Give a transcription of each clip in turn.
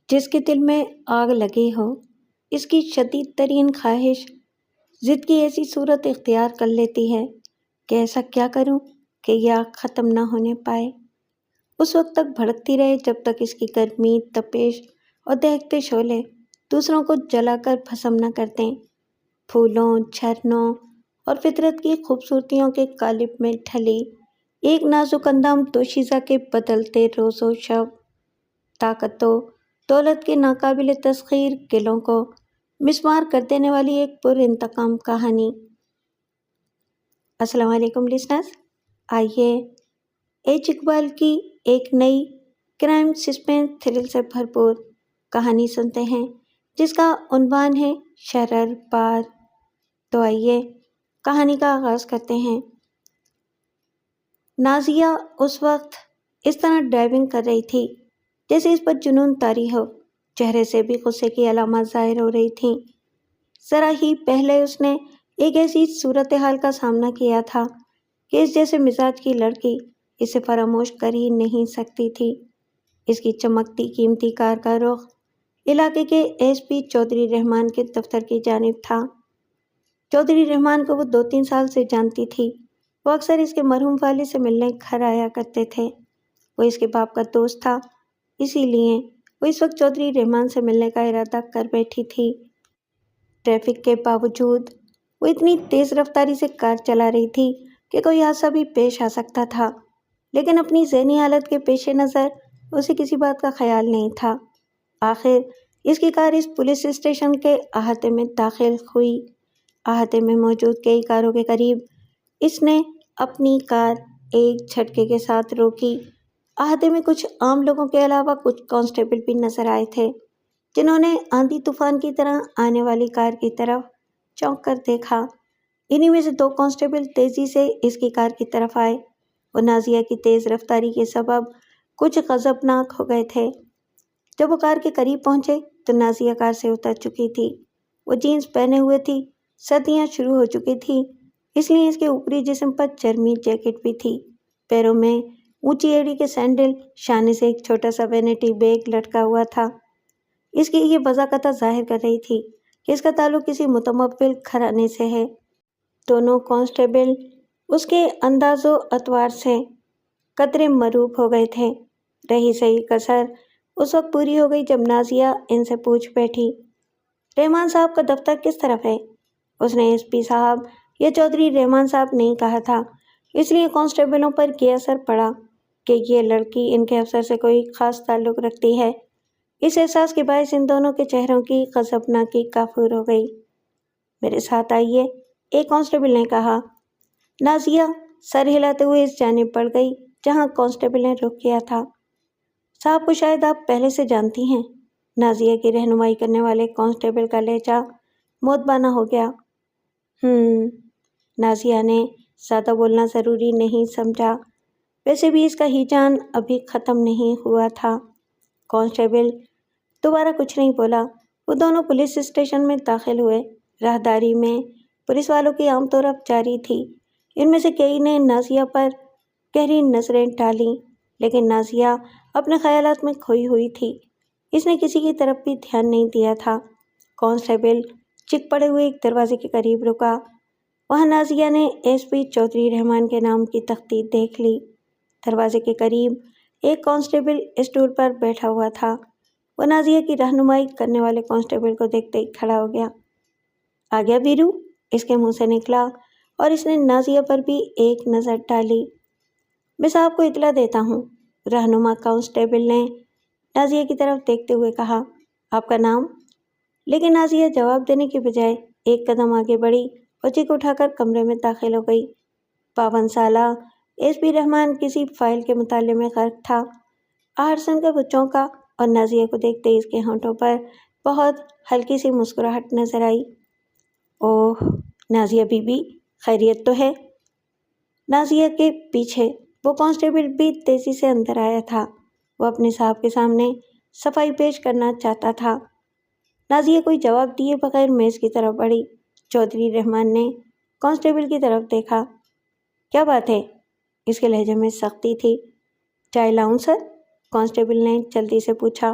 جس کے دل میں آگ لگی ہو، اس کی شدید ترین خواہش ضد کی ایسی صورت اختیار کر لیتی ہے کہ ایسا کیا کروں کہ یہ آگ ختم نہ ہونے پائے، اس وقت تک بھڑکتی رہے جب تک اس کی گرمی، تپش اور دہکتے شعلے دوسروں کو جلا کر بھسم نہ کر دیں۔ پھولوں، جھرنوں اور فطرت کی خوبصورتیوں کے قالب میں ڈھلی ایک نازک اندام دوشیزہ کے بدلتے روز و شب، طاقت و دولت کے ناقابل تسخیر گلوں کو مسمار کر دینے والی ایک پر انتقام کہانی۔ السلام علیکم لسنرز، آئیے ایچ اقبال کی ایک نئی کرائم سسپینس تھرل سے بھرپور کہانی سنتے ہیں جس کا عنوان ہے شرر پار۔ تو آئیے کہانی کا آغاز کرتے ہیں۔ نازیہ اس وقت اس طرح ڈرائیونگ کر رہی تھی جیسے اس پر جنون طاری ہو، چہرے سے بھی غصے کی علامات ظاہر ہو رہی تھیں۔ ذرا ہی پہلے اس نے ایک ایسی صورتحال کا سامنا کیا تھا کہ اس جیسے مزاج کی لڑکی اسے فراموش کر ہی نہیں سکتی تھی۔ اس کی چمکتی قیمتی کار کا رخ علاقے کے ایس پی چودھری رحمان کے دفتر کی جانب تھا۔ چودھری رحمان کو وہ 2-3 سال سے جانتی تھی۔ وہ اکثر اس کے مرحوم والد سے ملنے گھر آیا کرتے تھے۔ وہ اس کے باپ کا دوست تھا، اسی لیے وہ اس وقت چودھری رحمان سے ملنے کا ارادہ کر بیٹھی تھی۔ ٹریفک کے باوجود وہ اتنی تیز رفتاری سے کار چلا رہی تھی کہ کوئی حادثہ بھی پیش آ سکتا تھا، لیکن اپنی ذہنی حالت کے پیش نظر اسے کسی بات کا خیال نہیں تھا۔ آخر اس کی کار اس پولیس اسٹیشن کے احاطے میں داخل ہوئی۔ احاطے میں موجود کئی کاروں کے قریب اس نے اپنی کار ایک جھٹکے کے ساتھ روکی۔ احاطے میں کچھ عام لوگوں کے علاوہ کچھ کانسٹیبل بھی نظر آئے تھے جنہوں نے آندھی طوفان کی طرح آنے والی کار کی طرف چونک کر دیکھا۔ انہی میں سے 2 کانسٹیبل تیزی سے اس کی کار کی طرف آئے۔ وہ نازیہ کی تیز رفتاری کے سبب کچھ غضبناک ہو گئے تھے۔ جب وہ کار کے قریب پہنچے تو نازیہ کار سے اتر چکی تھی۔ وہ جینز پہنے ہوئے تھی۔ سردیاں شروع ہو چکی تھی، اس لیے اس کے اوپری جسم پر چرمی جیکٹ بھی تھی۔ پیروں میں اونچی ایڑی کے سینڈل، شانے سے ایک چھوٹا سا وینٹی بیگ لٹکا ہوا تھا۔ اس کی یہ وضاحت ظاہر کر رہی تھی کہ اس کا تعلق کسی متمول گھرانے سے ہے۔ دونوں کانسٹیبل اس کے انداز و اطوار سے قدرے مرعوب ہو گئے تھے۔ رہی صحیح کسر اس وقت پوری ہو گئی جب نازیہ ان سے پوچھ بیٹھی، رحمان صاحب کا دفتر کس طرف ہے؟ اس نے ایس پی صاحب یا چودھری رحمان صاحب نہیں کہا تھا، اس لیے کانسٹیبلوں پر یہ اثر پڑا کہ یہ لڑکی ان کے افسر سے کوئی خاص تعلق رکھتی ہے۔ اس احساس کے باعث ان دونوں کے چہروں کی غضبناکی کافور ہو گئی۔ میرے ساتھ آئیے، ایک کانسٹیبل نے کہا۔ نازیہ سر ہلاتے ہوئے اس جانب بڑھ گئی جہاں کانسٹیبل نے رخ کیا تھا۔ صاحب کو شاید آپ پہلے سے جانتی ہیں۔ نازیہ کی رہنمائی کرنے والے کانسٹیبل کا لہجہ مؤدبانہ ہو گیا۔ نازیہ نے زیادہ بولنا ضروری نہیں سمجھا، ویسے بھی اس کا ہیجان ابھی ختم نہیں ہوا تھا۔ کانسٹیبل دوبارہ کچھ نہیں بولا۔ وہ دونوں پولیس اسٹیشن میں داخل ہوئے۔ راہداری میں پولیس والوں کی عام طور اب جاری تھی۔ ان میں سے کئی نے نازیہ پر گہری نظریں ڈالیں، لیکن نازیہ اپنے خیالات میں کھوئی ہوئی تھی۔ اس نے کسی کی طرف بھی دھیان نہیں دیا تھا۔ کانسٹیبل چک پڑے ہوئے ایک دروازے کے قریب رکا۔ وہاں نازیہ نے ایس پی چودھری رحمان کے نام کی تختی دیکھ لی۔ دروازے کے قریب ایک کانسٹیبل اسٹول پر بیٹھا ہوا تھا۔ وہ نازیہ کی رہنمائی کرنے والے کانسٹیبل کو دیکھتے ہی کھڑا ہو گیا۔ آ گیا ویرو، اس کے منہ سے نکلا اور اس نے نازیہ پر بھی ایک نظر ڈالی۔ میں صاحب کو اطلاع دیتا ہوں، رہنما کانسٹیبل نے نازیہ کی طرف دیکھتے ہوئے کہا۔ آپ کا نام؟ لیکن نازیہ جواب دینے کے بجائے ایک قدم آگے بڑھی اور چیک اٹھا کر کمرے میں داخل ہو گئی۔ 52 سالہ ایس پی رحمان کسی فائل کے مطالعے میں غرق تھا۔ آہر سن کر وہ چونکا اور نازیہ کو دیکھتے ہی اس کے ہونٹوں پر بہت ہلکی سی مسکراہٹ نظر آئی۔ اوہ نازیہ بی بی، خیریت تو ہے؟ نازیہ کے پیچھے وہ کانسٹیبل بھی تیزی سے اندر آیا تھا۔ وہ اپنے صاحب کے سامنے صفائی پیش کرنا چاہتا تھا۔ نازیہ کوئی جواب دیے بغیر میز کی طرف بڑھی۔ چودھری رحمان نے کانسٹیبل کی طرف دیکھا۔ کیا بات ہے؟ اس کے لہجے میں سختی تھی۔ چائے لاؤں سر؟ کانسٹیبل نے جلدی سے پوچھا۔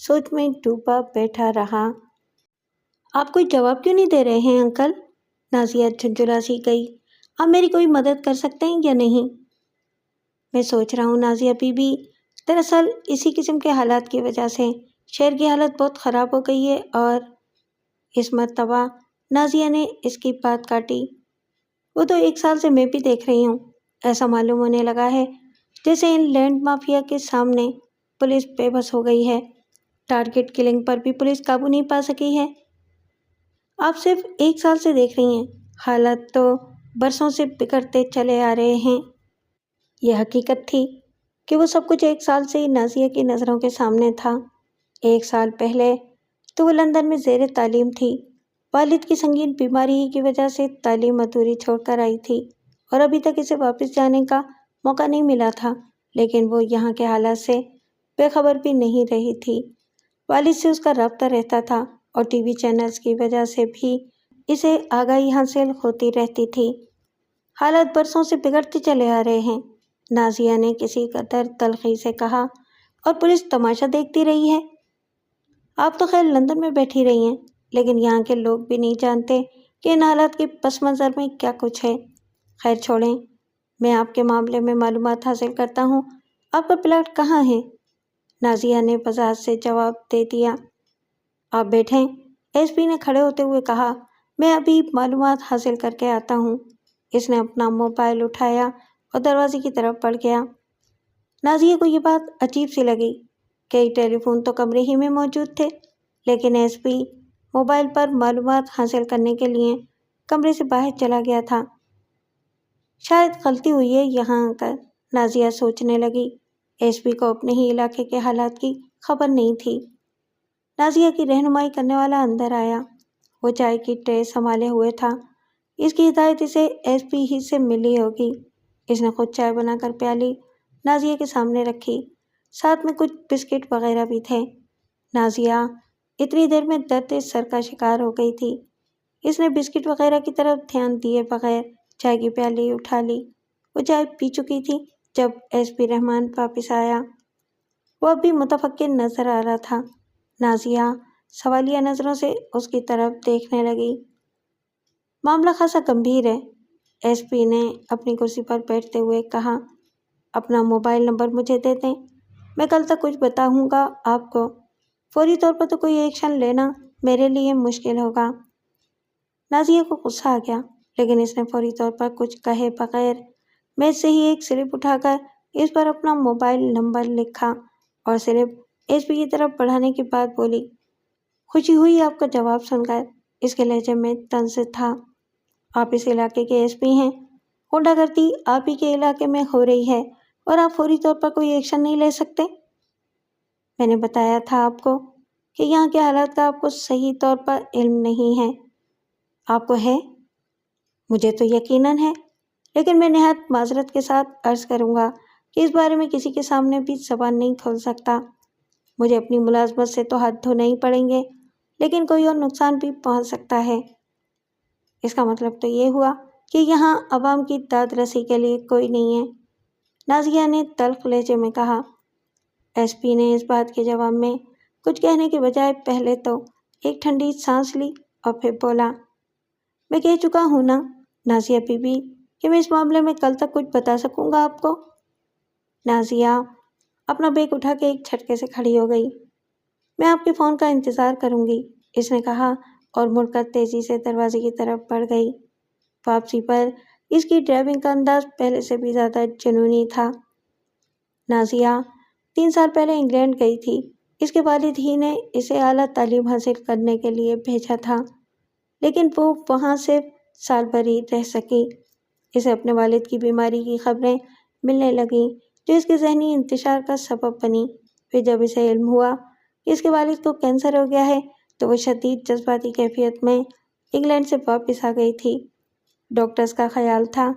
سوچ میں ڈوبا بیٹھا رہا۔ آپ کوئی جواب کیوں نہیں دے رہے ہیں انکل؟ نازیہ جھنجھلا سی گئی۔ آپ میری کوئی مدد کر سکتے ہیں یا نہیں؟ میں سوچ رہا ہوں نازیہ بی بی، دراصل اسی قسم کے حالات کی وجہ سے شہر کی حالت بہت خراب ہو گئی ہے اور اس مرتبہ نازیہ نے اس کی بات کاٹی۔ وہ تو 1 سال سے میں بھی دیکھ رہی ہوں۔ ایسا معلوم ہونے لگا ہے جیسے ان لینڈ مافیا کے سامنے پولیس بے بس ہو گئی ہے۔ ٹارگٹ کلنگ پر بھی پولیس قابو نہیں پا سکی ہے۔ آپ صرف 1 سال سے دیکھ رہی ہیں، حالات تو برسوں سے بگڑتے چلے آ رہے ہیں۔ یہ حقیقت تھی کہ وہ سب کچھ 1 سال سے ہی نازیہ کی نظروں کے سامنے تھا۔ 1 سال پہلے تو وہ لندن میں زیر تعلیم تھی۔ والد کی سنگین بیماری کی وجہ سے تعلیم ادھوری چھوڑ کر آئی تھی اور ابھی تک اسے واپس جانے کا موقع نہیں ملا تھا، لیکن وہ یہاں کے حالات سے بے خبر بھی نہیں رہی تھی۔ والد سے اس کا رابطہ رہتا تھا اور ٹی وی چینلز کی وجہ سے بھی اسے آگاہی حاصل ہوتی رہتی تھی۔ حالات برسوں سے بگڑتے چلے آ رہے ہیں، نازیہ نے کسی قدر تلخی سے کہا، اور پولیس تماشا دیکھتی رہی ہے۔ آپ تو خیر لندن میں بیٹھی رہی ہیں، لیکن یہاں کے لوگ بھی نہیں جانتے کہ ان حالات کے پس منظر میں کیا کچھ ہے۔ خیر چھوڑیں، میں آپ کے معاملے میں معلومات حاصل کرتا ہوں۔ آپ کا پلاٹ کہاں ہے؟ نازیہ نے وضاحت سے جواب دے دیا۔ آپ بیٹھیں، ایس پی نے کھڑے ہوتے ہوئے کہا، میں ابھی معلومات حاصل کر کے آتا ہوں۔ اس نے اپنا موبائل اٹھایا اور دروازے کی طرف بڑھ گیا۔ نازیہ کو یہ بات عجیب سی لگی۔ کئی ٹیلی فون تو کمرے ہی میں موجود تھے، لیکن ایس پی موبائل پر معلومات حاصل کرنے کے لیے کمرے سے باہر چلا گیا تھا۔ شاید غلطی ہوئی ہے یہاں آ کر، نازیہ سوچنے لگی۔ ایس پی کو اپنے ہی علاقے کے حالات کی خبر نہیں تھی۔ نازیہ کی رہنمائی کرنے والا اندر آیا۔ وہ چائے کی ٹرے سنبھالے ہوئے تھا۔ اس کی ہدایت اسے ایس پی ہی سے ملی ہوگی۔ اس نے خود چائے بنا کر پیالی نازیہ کے سامنے رکھی، ساتھ میں کچھ بسکٹ وغیرہ بھی تھے۔ نازیہ اتنی دیر میں درد سر کا شکار ہو گئی تھی۔ اس نے بسکٹ وغیرہ کی طرف دھیان دیے بغیر چائے کی پیالی اٹھا لی۔ وہ چائے پی چکی تھی جب ایس پی رحمان واپس آیا۔ وہ اب بھی متفکر نظر آ رہا تھا۔ نازیہ سوالیہ نظروں سے اس کی طرف دیکھنے لگی۔ معاملہ خاصا گمبھیر ہے، ایس پی نے اپنی کرسی پر بیٹھتے ہوئے کہا۔ اپنا موبائل نمبر مجھے دے دیں، میں کل تک کچھ بتاؤں گا آپ کو۔ فوری طور پر تو کوئی ایکشن لینا میرے لیے مشکل ہوگا۔ نازیہ کو غصہ آ گیا، لیکن اس نے فوری طور پر کچھ کہے بغیر میز سے ہی ایک سلپ اٹھا کر اس پر اپنا موبائل نمبر لکھا اور سلپ ایس پی کی طرف بڑھانے کے بعد بولی، خوشی ہوئی آپ کا جواب سن کر۔ اس کے لہجے میں طنز تھا۔ آپ اس علاقے کے ایس پی ہیں، غنڈہ گردی آپ ہی کے علاقے میں ہو رہی ہے اور آپ فوری طور پر کوئی ایکشن نہیں لے سکتے؟ میں نے بتایا تھا آپ کو کہ یہاں کے حالات کا آپ کو صحیح طور پر علم نہیں ہے۔ آپ کو ہے؟ مجھے تو یقیناً ہے، لیکن میں نہایت معذرت کے ساتھ عرض کروں گا کہ اس بارے میں کسی کے سامنے بھی زبان نہیں کھول سکتا۔ مجھے اپنی ملازمت سے تو ہاتھ دھونے ہی پڑیں گے، لیکن کوئی اور نقصان بھی پہنچ سکتا ہے۔ اس کا مطلب تو یہ ہوا کہ یہاں عوام کی داد رسی کے لیے کوئی نہیں ہے، نازیہ نے تلخ لہجے میں کہا۔ ایس پی نے اس بات کے جواب میں کچھ کہنے کے بجائے پہلے تو ایک ٹھنڈی سانس لی اور پھر بولا، میں کہہ چکا ہوں نا نازیہ بی بی کہ میں اس معاملے میں کل تک کچھ بتا سکوں گا آپ کو۔ نازیہ اپنا بیگ اٹھا کے ایک جھٹکے سے کھڑی ہو گئی۔ میں آپ کے فون کا انتظار کروں گی، اس نے کہا اور مڑ کر تیزی سے دروازے کی طرف بڑھ گئی۔ واپسی پر اس کی ڈرائیونگ کا انداز پہلے سے بھی زیادہ جنونی تھا۔ نازیہ 3 سال پہلے انگلینڈ گئی تھی۔ اس کے والد ہی نے اسے اعلیٰ تعلیم حاصل کرنے کے لیے بھیجا تھا، لیکن وہ وہاں صرف سال بھر ہی رہ سکی۔ اسے اپنے والد کی بیماری کی خبریں ملنے لگیں جو اس کے ذہنی انتشار کا سبب بنی۔ پھر جب اسے علم ہوا کہ اس کے والد کو کینسر ہو گیا ہے تو وہ شدید جذباتی کیفیت میں انگلینڈ سے واپس آ گئی تھی۔ ڈاکٹرز کا خیال تھا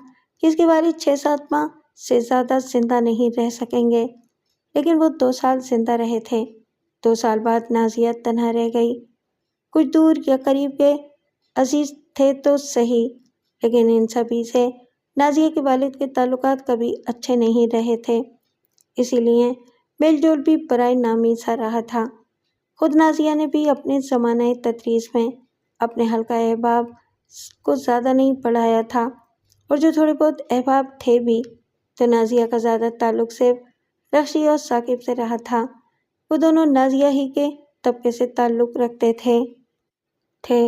کہ اس کے والد 6-7 ماہ سے زیادہ زندہ نہیں رہ سکیں گے، لیکن وہ 2 سال زندہ رہے تھے۔ 2 سال بعد نازیہ تنہا رہ گئی۔ کچھ دور یا قریب کے عزیز تھے تو صحیح، لیکن ان سبھی سے نازیہ کے والد کے تعلقات کبھی اچھے نہیں رہے تھے، اسی لیے میل جول بھی برائے نامی سا رہا تھا۔ خود نازیہ نے بھی اپنے زمانہ تدریس میں اپنے حلقہ احباب کو زیادہ نہیں پڑھایا تھا، اور جو تھوڑے بہت احباب تھے بھی تو نازیہ کا زیادہ تعلق صرف رخشی اور ثاقب سے رہا تھا۔ وہ دونوں نازیہ ہی کے طبقے سے تعلق رکھتے تھے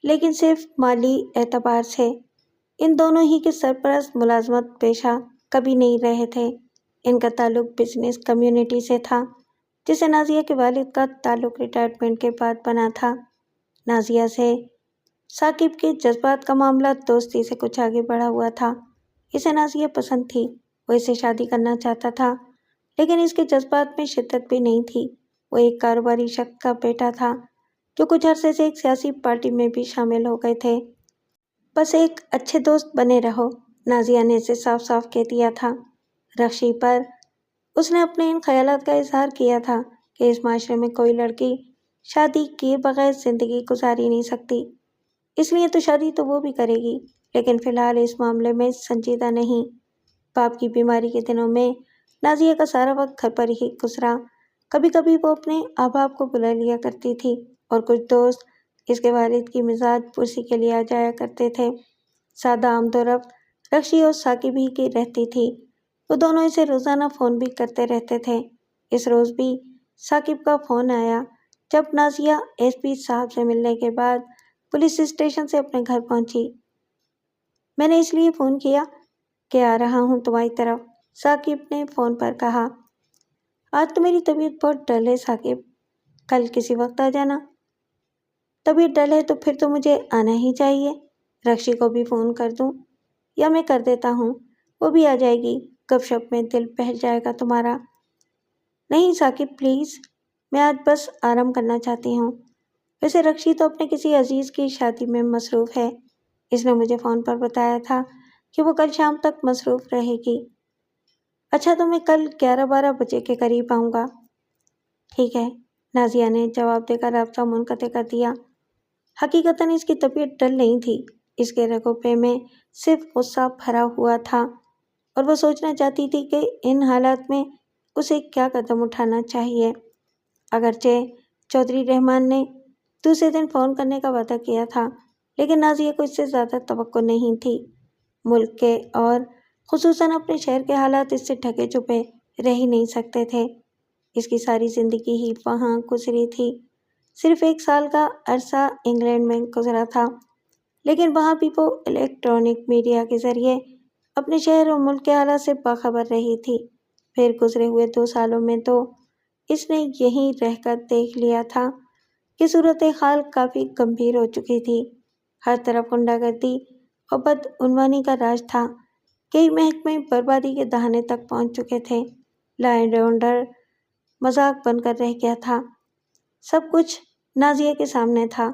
لیکن صرف مالی اعتبار سے۔ ان دونوں ہی کے سرپرست ملازمت پیشہ کبھی نہیں رہے تھے۔ ان کا تعلق بزنس کمیونٹی سے تھا، جسے نازیہ کے والد کا تعلق ریٹائرمنٹ کے بعد بنا تھا۔ نازیہ سے ثاقب کے جذبات کا معاملہ دوستی سے کچھ آگے بڑھا ہوا تھا۔ اسے نازیہ پسند تھی، وہ اسے شادی کرنا چاہتا تھا، لیکن اس کے جذبات میں شدت بھی نہیں تھی۔ وہ ایک کاروباری شخص کا بیٹا تھا جو کچھ عرصے سے ایک سیاسی پارٹی میں بھی شامل ہو گئے تھے۔ بس ایک اچھے دوست بنے رہو، نازیہ نے اسے صاف صاف کہہ دیا تھا۔ رخشی پر اس نے اپنے ان خیالات کا اظہار کیا تھا کہ اس معاشرے میں کوئی لڑکی شادی کیے بغیر زندگی گزار ہی نہیں سکتی، اس لیے تو شادی تو وہ بھی کرے گی، لیکن فی الحال اس معاملے میں سنجیدہ نہیں۔ باپ کی بیماری کے دنوں میں نازیہ کا سارا وقت گھر پر ہی گزرا۔ کبھی کبھی وہ اپنے احباب کو بلا لیا کرتی تھی اور کچھ دوست اس کے والد کی مزاج پرسی کے لیے آ جایا کرتے تھے۔ سادہ آمد و رفت رخشی اور ثاقب ہی کی رہتی تھی۔ وہ دونوں اسے روزانہ فون بھی کرتے رہتے تھے۔ اس روز بھی ثاقب کا فون آیا جب نازیہ ایس پی صاحب سے ملنے کے بعد پولیس اسٹیشن سے اپنے گھر پہنچی۔ میں نے اس لیے فون کیا کہ آ رہا ہوں تمہاری طرف، ثاقب نے فون پر کہا۔ آج تو میری طبیعت بہت ڈل ہے ثاقب، کل کسی وقت آ جانا۔ طبیعت ڈل ہے تو پھر تو مجھے آنا ہی چاہیے۔ رخشی کو بھی فون کر دوں یا میں کر دیتا ہوں، وہ بھی آ جائے گی، گپ شپ میں دل بہل جائے گا تمہارا۔ نہیں ثاقب پلیز، میں آج بس آرام کرنا چاہتی ہوں۔ ویسے رخشی تو اپنے کسی عزیز کی شادی میں مصروف ہے، اس نے مجھے فون پر بتایا تھا کہ وہ کل شام تک مصروف رہے گی۔ اچھا تو میں کل 11-12 بجے کے قریب آؤں گا۔ ٹھیک ہے، نازیہ نے جواب دے کر رابطہ منقطع کر دیا۔ حقیقتاً اس کی طبیعت ڈل نہیں تھی، اس کے رگوں پہ میں صرف غصہ بھرا ہوا تھا، اور وہ سوچنا چاہتی تھی کہ ان حالات میں اسے کیا قدم اٹھانا چاہیے۔ اگرچہ چودھری رحمان نے دوسرے دن فون کرنے کا وعدہ کیا تھا، لیکن نازیہ کو اس سے زیادہ توقع نہیں تھی۔ ملک کے اور خصوصاً اپنے شہر کے حالات اس سے ڈھکے چھپے رہ ہی نہیں سکتے تھے۔ اس کی ساری زندگی ہی وہاں گزری تھی۔ صرف 1 سال کا عرصہ انگلینڈ میں گزرا تھا، لیکن وہاں بھی وہ الیکٹرانک میڈیا کے ذریعے اپنے شہر اور ملک کے حالات سے باخبر رہی تھی۔ پھر گزرے ہوئے 2 سالوں میں تو اس نے یہیں رہ کر دیکھ لیا تھا کہ صورتحال کافی گمبھیر ہو چکی تھی۔ ہر طرف غنڈہ گردی اور بدعنوانی کا راج تھا۔ کئی محکمے بربادی کے دہانے تک پہنچ چکے تھے۔ لا اینڈ آرڈر مذاق بن کر رہ گیا تھا۔ سب کچھ نازیہ کے سامنے تھا،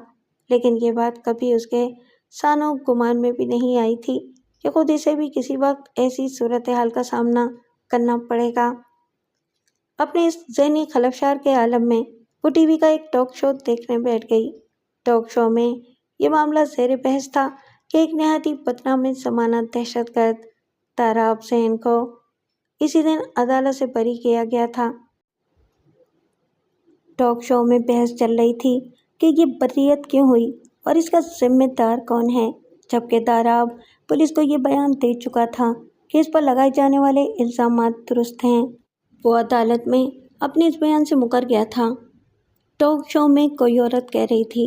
لیکن یہ بات کبھی اس کے سان و گمان میں بھی نہیں آئی تھی کہ خود اسے بھی کسی وقت ایسی صورتحال کا سامنا کرنا پڑے گا۔ اپنے اس ذہنی خلفشار کے عالم میں وہ ٹی وی کا ایک ٹاک شو دیکھنے بیٹھ گئی۔ ٹاک شو میں یہ معاملہ زیر بحث تھا کہ ایک نہایت بدنام زمانہ دہشت گرد تارا افزین کو اسی دن عدالت سے بری کیا گیا تھا۔ ٹاک شو میں بحث چل رہی تھی کہ یہ بریت کیوں ہوئی اور اس کا ذمہ دار کون ہے، جبکہ داراب پولیس کو یہ بیان دے چکا تھا کہ اس پر لگائے جانے والے الزامات درست ہیں۔ وہ عدالت میں اپنے اس بیان سے مکر گیا تھا۔ ٹاک شو میں کوئی عورت کہہ رہی تھی،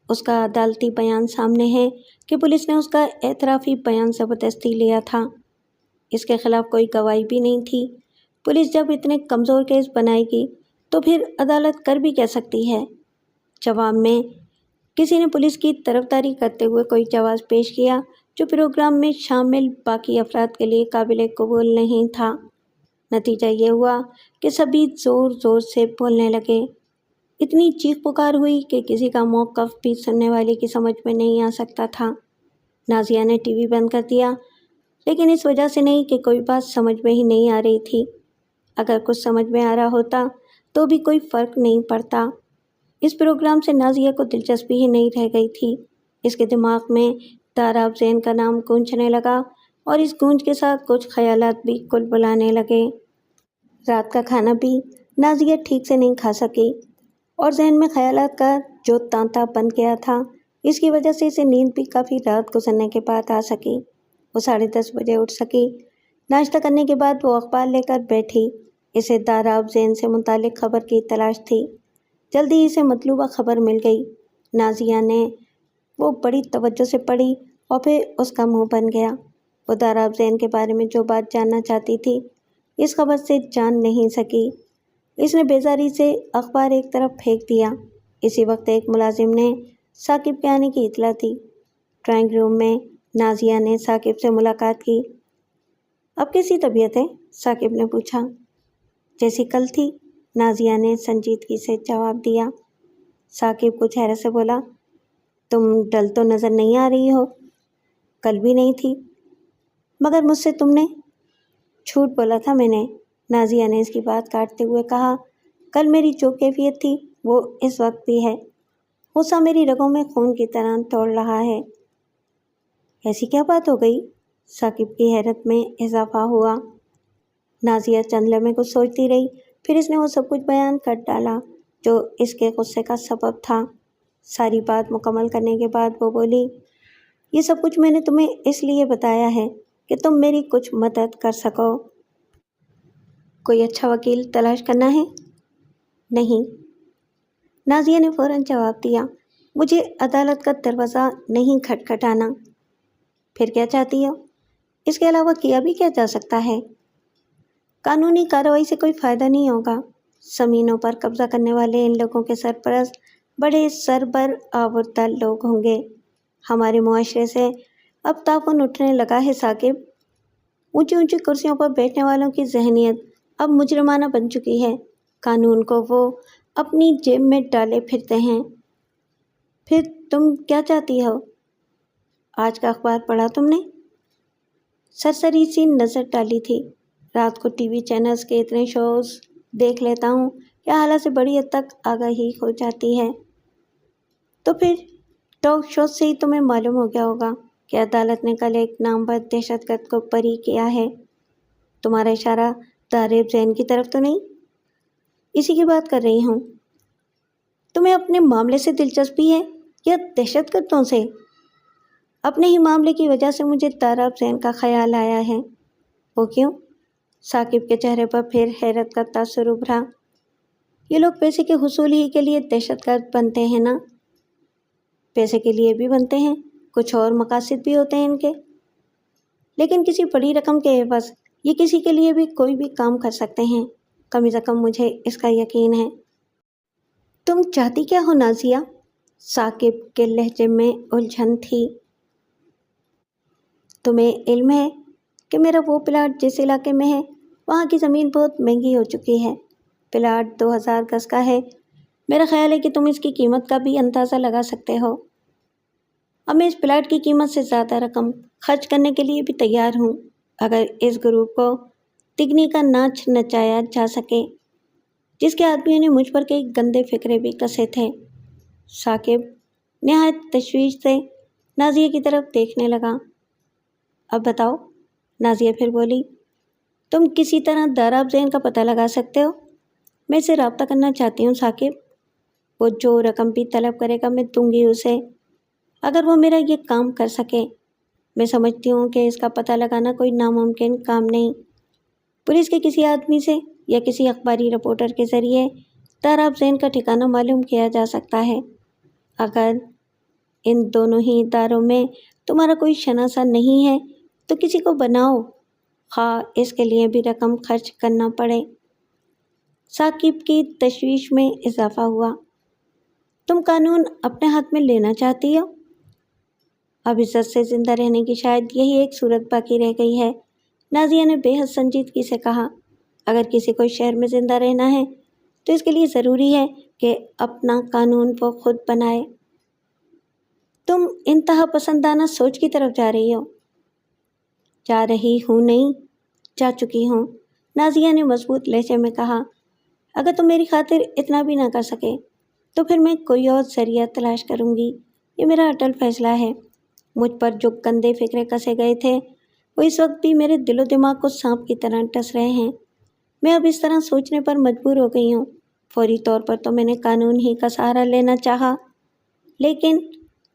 اس کا عدالتی بیان سامنے ہے کہ پولیس نے اس کا اعترافی بیان زبردستی لیا تھا۔ اس کے خلاف کوئی گواہی بھی نہیں تھی۔ پولیس جب اتنے کمزور کیس بنائے گی تو پھر عدالت کر بھی کہہ سکتی ہے۔ جواب میں کسی نے پولیس کی طرفداری کرتے ہوئے کوئی جواز پیش کیا جو پروگرام میں شامل باقی افراد کے لیے قابل قبول نہیں تھا۔ نتیجہ یہ ہوا کہ سبھی زور زور سے بولنے لگے۔ اتنی چیخ پکار ہوئی کہ کسی کا موقف بھی سننے والے کی سمجھ میں نہیں آ سکتا تھا۔ نازیہ نے ٹی وی بند کر دیا، لیکن اس وجہ سے نہیں کہ کوئی بات سمجھ میں ہی نہیں آ رہی تھی۔ اگر کچھ سمجھ میں آ رہا ہوتا تو بھی کوئی فرق نہیں پڑتا۔ اس پروگرام سے نازیہ کو دلچسپی ہی نہیں رہ گئی تھی۔ اس کے دماغ میں تارا افزین کا نام گونجنے لگا اور اس گونج کے ساتھ کچھ خیالات بھی کل بلانے لگے۔ رات کا کھانا بھی نازیہ ٹھیک سے نہیں کھا سکی اور ذہن میں خیالات کا جو تانتا بن گیا تھا، اس کی وجہ سے اسے نیند بھی کافی رات گزرنے کے بعد آ سکی۔ وہ 10:30 بجے اٹھ سکی۔ ناشتہ کرنے کے بعد وہ اخبار لے کر بیٹھی۔ اسے داراب زین سے متعلق خبر کی تلاش تھی۔ جلدی اسے مطلوبہ خبر مل گئی۔ نازیہ نے وہ بڑی توجہ سے پڑھی اور پھر اس کا منہ بن گیا۔ وہ داراب زین کے بارے میں جو بات جاننا چاہتی تھی، اس خبر سے جان نہیں سکی۔ اس نے بیزاری سے اخبار ایک طرف پھینک دیا۔ اسی وقت ایک ملازم نے ثاقب کے آنے کی اطلاع دی۔ ڈرائنگ روم میں نازیہ نے ثاقب سے ملاقات کی۔ اب کیسی طبیعت ہے؟ ثاقب نے پوچھا۔ جیسی کل تھی، نازیہ نے سنجیدگی سے جواب دیا۔ ثاقب کچھ حیرت سے بولا، تم ڈل تو نظر نہیں آ رہی ہو، کل بھی نہیں تھی، مگر مجھ سے تم نے جھوٹ بولا تھا میں نے۔ نازیہ نے اس کی بات کاٹتے ہوئے کہا، کل میری جو کیفیت تھی وہ اس وقت بھی ہے۔ غصہ میری رگوں میں خون کی طرح دوڑ رہا ہے۔ ایسی کیا بات ہو گئی؟ ثاقب کی حیرت میں اضافہ ہوا۔ نازیہ چند لمحے کچھ سوچتی رہی، پھر اس نے وہ سب کچھ بیان کر ڈالا جو اس کے غصے کا سبب تھا۔ ساری بات مکمل کرنے کے بعد وہ بولی، یہ سب کچھ میں نے تمہیں اس لیے بتایا ہے کہ تم میری کچھ مدد کر سکو۔ کوئی اچھا وکیل تلاش کرنا ہے؟ نہیں، نازیہ نے فوراً جواب دیا، مجھے عدالت کا دروازہ نہیں کھٹکھٹانا۔ پھر کیا چاہتی ہو؟ اس کے علاوہ کیا بھی کیا جا سکتا ہے؟ قانونی کارروائی سے کوئی فائدہ نہیں ہوگا۔ زمینوں پر قبضہ کرنے والے ان لوگوں کے سرپرست بڑے سربراہ لوگ ہوں گے۔ ہمارے معاشرے سے اب تعاون اٹھنے لگا ہے ثاقب۔ اونچی اونچی کرسیوں پر بیٹھنے والوں کی ذہنیت اب مجرمانہ بن چکی ہے۔ قانون کو وہ اپنی جیب میں ڈالے پھرتے ہیں۔ پھر تم کیا چاہتی ہو؟ آج کا اخبار پڑھا تم نے؟ سرسری سی نظر ڈالی تھی۔ رات کو ٹی وی چینلز کے اتنے شوز دیکھ لیتا ہوں کہ حالات سے بڑی حد تک آگاہی ہو جاتی ہے۔ تو پھر ٹاک شو سے ہی تمہیں معلوم ہو گیا ہوگا کہ عدالت نے کل ایک نامور دہشت گرد کو بری کیا ہے۔ تمہارا اشارہ داراب زین کی طرف تو نہیں؟ اسی کی بات کر رہی ہوں۔ تمہیں اپنے معاملے سے دلچسپی ہے یا دہشت گردوں سے؟ اپنے ہی معاملے کی وجہ سے مجھے داراب زین کا خیال آیا ہے۔ وہ کیوں؟ ثاقب کے چہرے پر پھر حیرت کا تاثر ابھرا۔ یہ لوگ پیسے کے حصول ہی کے لیے دہشت گرد بنتے ہیں نا؟ پیسے کے لیے بھی بنتے ہیں، کچھ اور مقاصد بھی ہوتے ہیں ان کے، لیکن کسی بڑی رقم کے عوض یہ کسی کے لیے بھی کوئی بھی کام کر سکتے ہیں، کم از کم مجھے اس کا یقین ہے۔ تم چاہتی کیا ہو نازیہ؟ ثاقب کے لہجے میں الجھن تھی۔ تمہیں علم ہے کہ میرا وہ پلاٹ جس علاقے میں ہے وہاں کی زمین بہت مہنگی ہو چکی ہے۔ پلاٹ 2000 گز کا ہے۔ میرا خیال ہے کہ تم اس کی قیمت کا بھی اندازہ لگا سکتے ہو۔ اب میں اس پلاٹ کی قیمت سے زیادہ رقم خرچ کرنے کے لیے بھی تیار ہوں، اگر اس گروپ کو تگنی کا ناچ نچایا جا سکے، جس کے آدمیوں نے مجھ پر کئی گندے فکرے بھی کسے تھے۔ ثاقب نہایت تشویش سے نازیہ کی طرف دیکھنے لگا۔ اب بتاؤ، نازیہ پھر بولی، تم کسی طرح داراب زین کا پتہ لگا سکتے ہو؟ میں اسے رابطہ کرنا چاہتی ہوں ثاقب۔ وہ جو رقم بھی طلب کرے گا میں دوں گی اسے، اگر وہ میرا یہ کام کر سکے۔ میں سمجھتی ہوں کہ اس کا پتہ لگانا کوئی ناممکن کام نہیں۔ پولیس کے کسی آدمی سے یا کسی اخباری رپورٹر کے ذریعے داراب زین کا ٹھکانہ معلوم کیا جا سکتا ہے۔ اگر ان دونوں ہی اداروں میں تمہارا کوئی شناسہ نہیں ہے تو کسی کو بناؤ، خواہ اس کے لیے بھی رقم خرچ کرنا پڑے۔ ثاقب کی تشویش میں اضافہ ہوا۔ تم قانون اپنے ہاتھ میں لینا چاہتی ہو؟ اب عزت سے زندہ رہنے کی شاید یہی ایک صورت باقی رہ گئی ہے، نازیہ نے بے حد سنجیدگی سے کہا۔ اگر کسی کو شہر میں زندہ رہنا ہے تو اس کے لیے ضروری ہے کہ اپنا قانون وہ خود بنائے۔ تم انتہا پسندانہ سوچ کی طرف جا رہی ہو۔ جا رہی ہوں نہیں، جا چکی ہوں، نازیہ نے مضبوط لہجے میں کہا۔ اگر تم میری خاطر اتنا بھی نہ کر سکے تو پھر میں کوئی اور ذریعہ تلاش کروں گی، یہ میرا اٹل فیصلہ ہے۔ مجھ پر جو گندے فکرے کسے گئے تھے وہ اس وقت بھی میرے دل و دماغ کو سانپ کی طرح ڈس رہے ہیں۔ میں اب اس طرح سوچنے پر مجبور ہو گئی ہوں فوری طور پر تو میں نے قانون ہی کا سہارا لینا چاہا، لیکن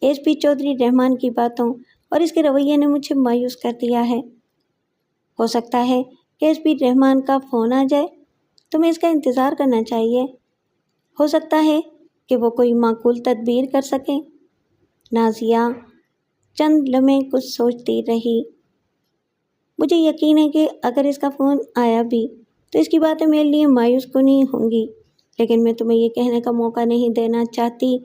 ایس پی چودھری رحمان کی باتوں اور اس کے رویے نے مجھے مایوس کر دیا ہے۔ ہو سکتا ہے کہ ایس پی رحمان کا فون آ جائے، تمہیں اس کا انتظار کرنا چاہیے۔ ہو سکتا ہے کہ وہ کوئی معقول تدبیر کر سکیں۔ نازیہ چند لمحے کچھ سوچتی رہی۔ مجھے یقین ہے کہ اگر اس کا فون آیا بھی تو اس کی باتیں میرے لیے مایوس کن ہی ہوں گی، لیکن میں تمہیں یہ کہنے کا موقع نہیں دینا چاہتی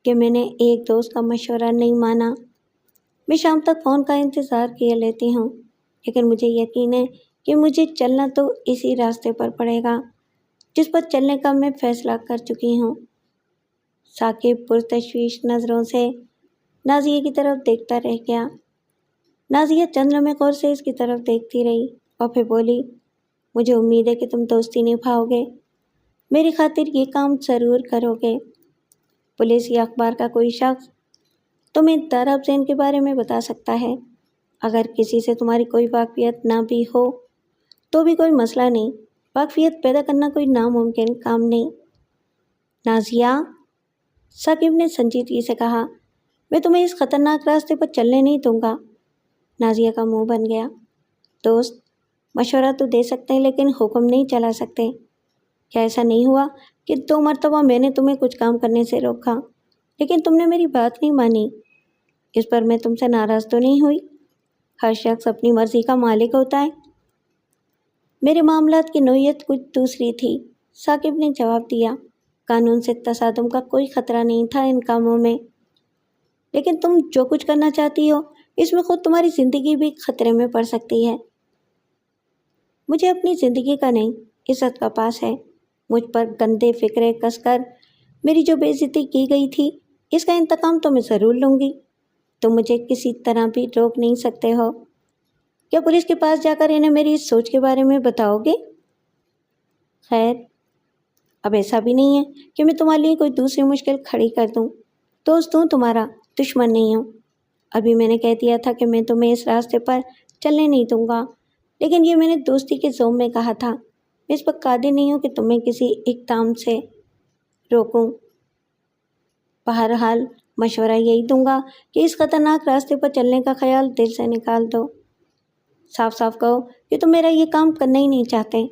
کہ میں نے ایک دوست کا مشورہ نہیں مانا۔ میں شام تک فون کا انتظار کیے لیتی ہوں، لیکن مجھے یقین ہے کہ مجھے چلنا تو اسی راستے پر پڑے گا جس پر چلنے کا میں فیصلہ کر چکی ہوں۔ ثاقب پرتشویش نظروں سے نازیہ کی طرف دیکھتا رہ گیا۔ نازیہ چند لمحے غور سے اس کی طرف دیکھتی رہی اور پھر بولی، مجھے امید ہے کہ تم دوستی نبھاؤ گے، میری خاطر یہ کام ضرور کرو گے۔ پولیس یا اخبار کا کوئی شخص تمہیں دارا افزین کے بارے میں بتا سکتا ہے۔ اگر کسی سے تمہاری کوئی واقفیت نہ بھی ہو تو بھی کوئی مسئلہ نہیں، واقفیت پیدا کرنا کوئی ناممکن کام نہیں۔ نازیہ، ثاقب نے سنجیدگی سے کہا، میں تمہیں اس خطرناک راستے پر چلنے نہیں دوں گا۔ نازیہ کا منہ بن گیا۔ دوست، مشورہ تو دے سکتے ہیں لیکن حکم نہیں چلا سکتے۔ کیا ایسا نہیں ہوا کہ 2 مرتبہ میں نے تمہیں کچھ کام کرنے سے روکا لیکن تم نے میری بات نہیں مانی؟ اس پر میں تم سے ناراض تو نہیں ہوئی؟ ہر شخص اپنی مرضی کا مالک ہوتا ہے۔ میرے معاملات کی نوعیت کچھ دوسری تھی، ثاقب نے جواب دیا۔ قانون سے تصادم کا کوئی خطرہ نہیں تھا ان کاموں میں، لیکن تم جو کچھ کرنا چاہتی ہو اس میں خود تمہاری زندگی بھی خطرے میں پڑ سکتی ہے۔ مجھے اپنی زندگی کا نہیں، عزت کا پاس ہے۔ مجھ پر گندے فکرے کس کر میری جو بے عزتی کی گئی تھی اس کا انتقام تو میں ضرور لوں گی۔ تم مجھے کسی طرح بھی روک نہیں سکتے ہو۔ کیا پولیس کے پاس جا کر انہیں میری اس سوچ کے بارے میں بتاؤ گے؟ خیر، اب ایسا بھی نہیں ہے کہ میں تمہارے لیے کوئی دوسری مشکل کھڑی کر دوں۔ دوست ہوں تمہارا، دشمن نہیں ہوں۔ ابھی میں نے کہہ دیا تھا کہ میں تمہیں اس راستے پر چلنے نہیں دوں گا، لیکن یہ میں نے دوستی کے ذوق میں کہا تھا۔ میں اس پر قادر نہیں ہوں کہ تمہیں کسی اقدام سے روکوں۔ بہرحال مشورہ یہی دوں گا کہ اس خطرناک راستے پر چلنے کا خیال دل سے نکال دو۔ صاف صاف کہو کہ تم میرا یہ کام کرنا ہی نہیں چاہتے۔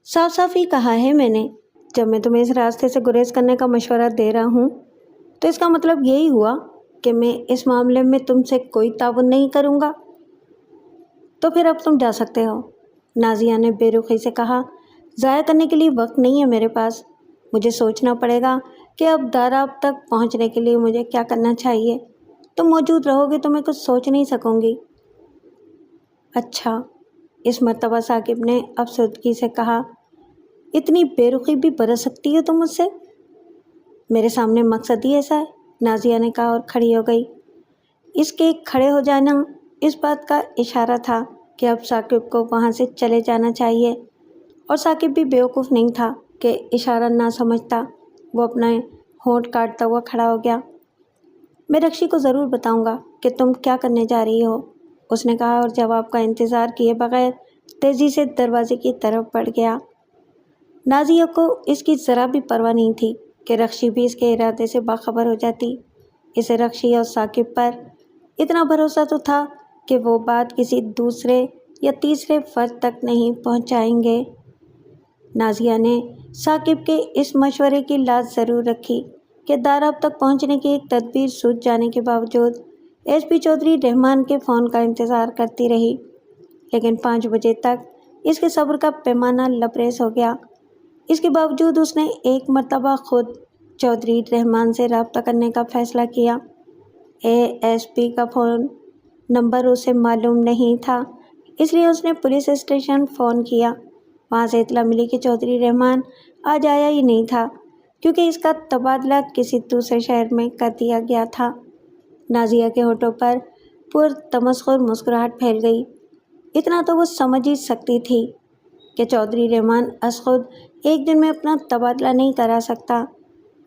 صاف صاف ہی کہا ہے میں نے۔ جب میں تمہیں اس راستے سے گریز کرنے کا مشورہ دے رہا ہوں تو اس کا مطلب یہی ہوا کہ میں اس معاملے میں تم سے کوئی تعاون نہیں کروں گا۔ تو پھر اب تم جا سکتے ہو، نازیہ نے بے رخی سے کہا۔ ضائع کرنے کے لیے وقت نہیں ہے میرے پاس۔ مجھے سوچنا پڑے گا کہ اب داراب تک پہنچنے کے لیے مجھے کیا کرنا چاہیے۔ تم موجود رہو گے تو میں کچھ سوچ نہیں سکوں گی۔ اچھا، اس مرتبہ ثاقب نے افسردگی سے کہا، اتنی بے رخی بھی برت سکتی ہو تم مجھ سے؟ میرے سامنے مقصد ہی ایسا ہے، نازیہ نے کہا اور کھڑی ہو گئی۔ اس کے کھڑے ہو جانا اس بات کا اشارہ تھا کہ اب ثاقب کو وہاں سے چلے جانا چاہیے، اور ثاقب بھی بیوقوف نہیں تھا کہ اشارہ نہ سمجھتا۔ وہ اپنا ہونٹ کاٹتا ہوا کھڑا ہو گیا۔ میں رکشی کو ضرور بتاؤں گا کہ تم کیا کرنے جا رہی ہو، اس نے کہا اور جواب کا انتظار کیے بغیر تیزی سے دروازے کی طرف بڑھ گیا۔ نازیہ کو اس کی ذرا بھی پرواہ نہیں تھی کہ رکشی بھی اس کے ارادے سے باخبر ہو جاتی۔ اسے رکشی اور ثاقب پر اتنا بھروسہ تو تھا کہ وہ بات کسی دوسرے یا تیسرے فرد تک نہیں پہنچائیں گے۔ نازیہ نے ثاقب کے اس مشورے کی لاز ضرور رکھی کہ داراب تک پہنچنے کی ایک تدبیر سوچ جانے کے باوجود ایس پی چودھری رحمان کے فون کا انتظار کرتی رہی، لیکن 5 بجے تک اس کے صبر کا پیمانہ لبریز ہو گیا۔ اس کے باوجود اس نے ایک مرتبہ خود چودھری رحمان سے رابطہ کرنے کا فیصلہ کیا۔ ایس پی کا فون نمبر اسے معلوم نہیں تھا، اس لیے اس نے پولیس اسٹیشن فون کیا۔ وہاں سے اطلاع ملی کہ چودھری رحمان آج آیا ہی نہیں تھا کیونکہ اس کا تبادلہ کسی دوسرے شہر میں کر دیا گیا تھا۔ نازیہ کے ہونٹوں پر پرتمسخر مسکراہٹ پھیل گئی۔ اتنا تو وہ سمجھ ہی سکتی تھی کہ چودھری رحمان از خود ایک دن میں اپنا تبادلہ نہیں کرا سکتا۔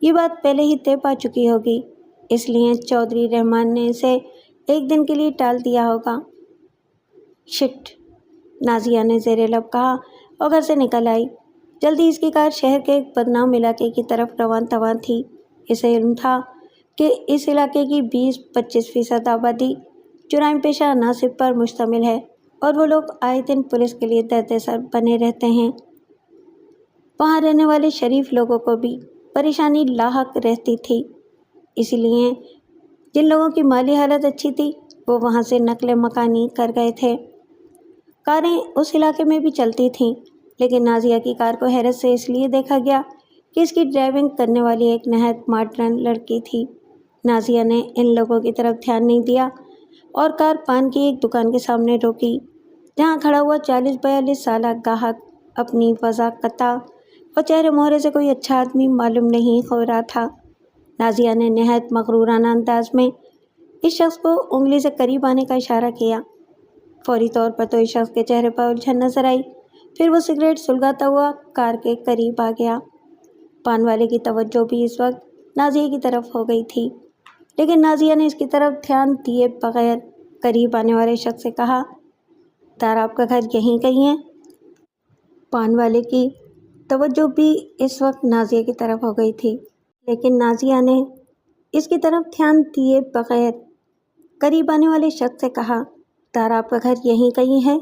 یہ بات پہلے ہی طے پا چکی ہوگی، اس لیے چودھری رحمان نے اسے ایک دن کے لیے ٹال دیا ہوگا۔ شٹ، نازیہ نے زیر لب کہا اور گھر سے نکل آئی۔ جلدی اس کی کار شہر کے ایک بدنام علاقے کی طرف رواں تھی۔ اسے علم تھا کہ اس علاقے کی 20-25% آبادی جرائم پیشہ عناصر پر مشتمل ہے اور وہ لوگ آئے دن پولیس کے لیے دردِ سر بنے رہتے ہیں۔ وہاں رہنے والے شریف لوگوں کو بھی پریشانی لاحق رہتی تھی، اسی لیے جن لوگوں کی مالی حالت اچھی تھی وہ وہاں سے نقل مکانی کر گئے تھے۔ کاریں اس علاقے میں بھی چلتی تھیں، لیکن نازیہ کی کار کو حیرت سے اس لیے دیکھا گیا کہ اس کی ڈرائیونگ کرنے والی ایک نہایت ماڈرن لڑکی تھی۔ نازیہ نے ان لوگوں کی طرف دھیان نہیں دیا اور کار پان کی ایک دکان کے سامنے روکی، جہاں کھڑا ہوا 40-42 سالہ گاہک اپنی وضاحت اور چہرے مہرے سے کوئی اچھا آدمی معلوم نہیں ہو رہا تھا۔ نازیہ نے نہایت مغرورانہ انداز میں اس شخص کو انگلی سے قریب آنے کا اشارہ کیا۔ فوری طور پر تو اس شخص کے چہرے پر الجھن نظر آئی، پھر وہ سگریٹ سلگاتا ہوا کار کے قریب آ گیا۔ پان والے کی توجہ بھی اس وقت نازیہ کی طرف ہو گئی تھی، لیکن نازیہ نے اس کی طرف دھیان دیے بغیر قریب آنے والے شخص سے کہا، "دار آپ کا گھر یہیں کہیں ہے؟" پان والے کی توجہ بھی اس وقت نازیہ کی طرف ہو گئی تھی، لیکن نازیہ نے اس کی طرف دھیان دیے بغیر قریب آنے والے شخص سے کہا، "دار آپ کا گھر یہیں کہیں ہے؟"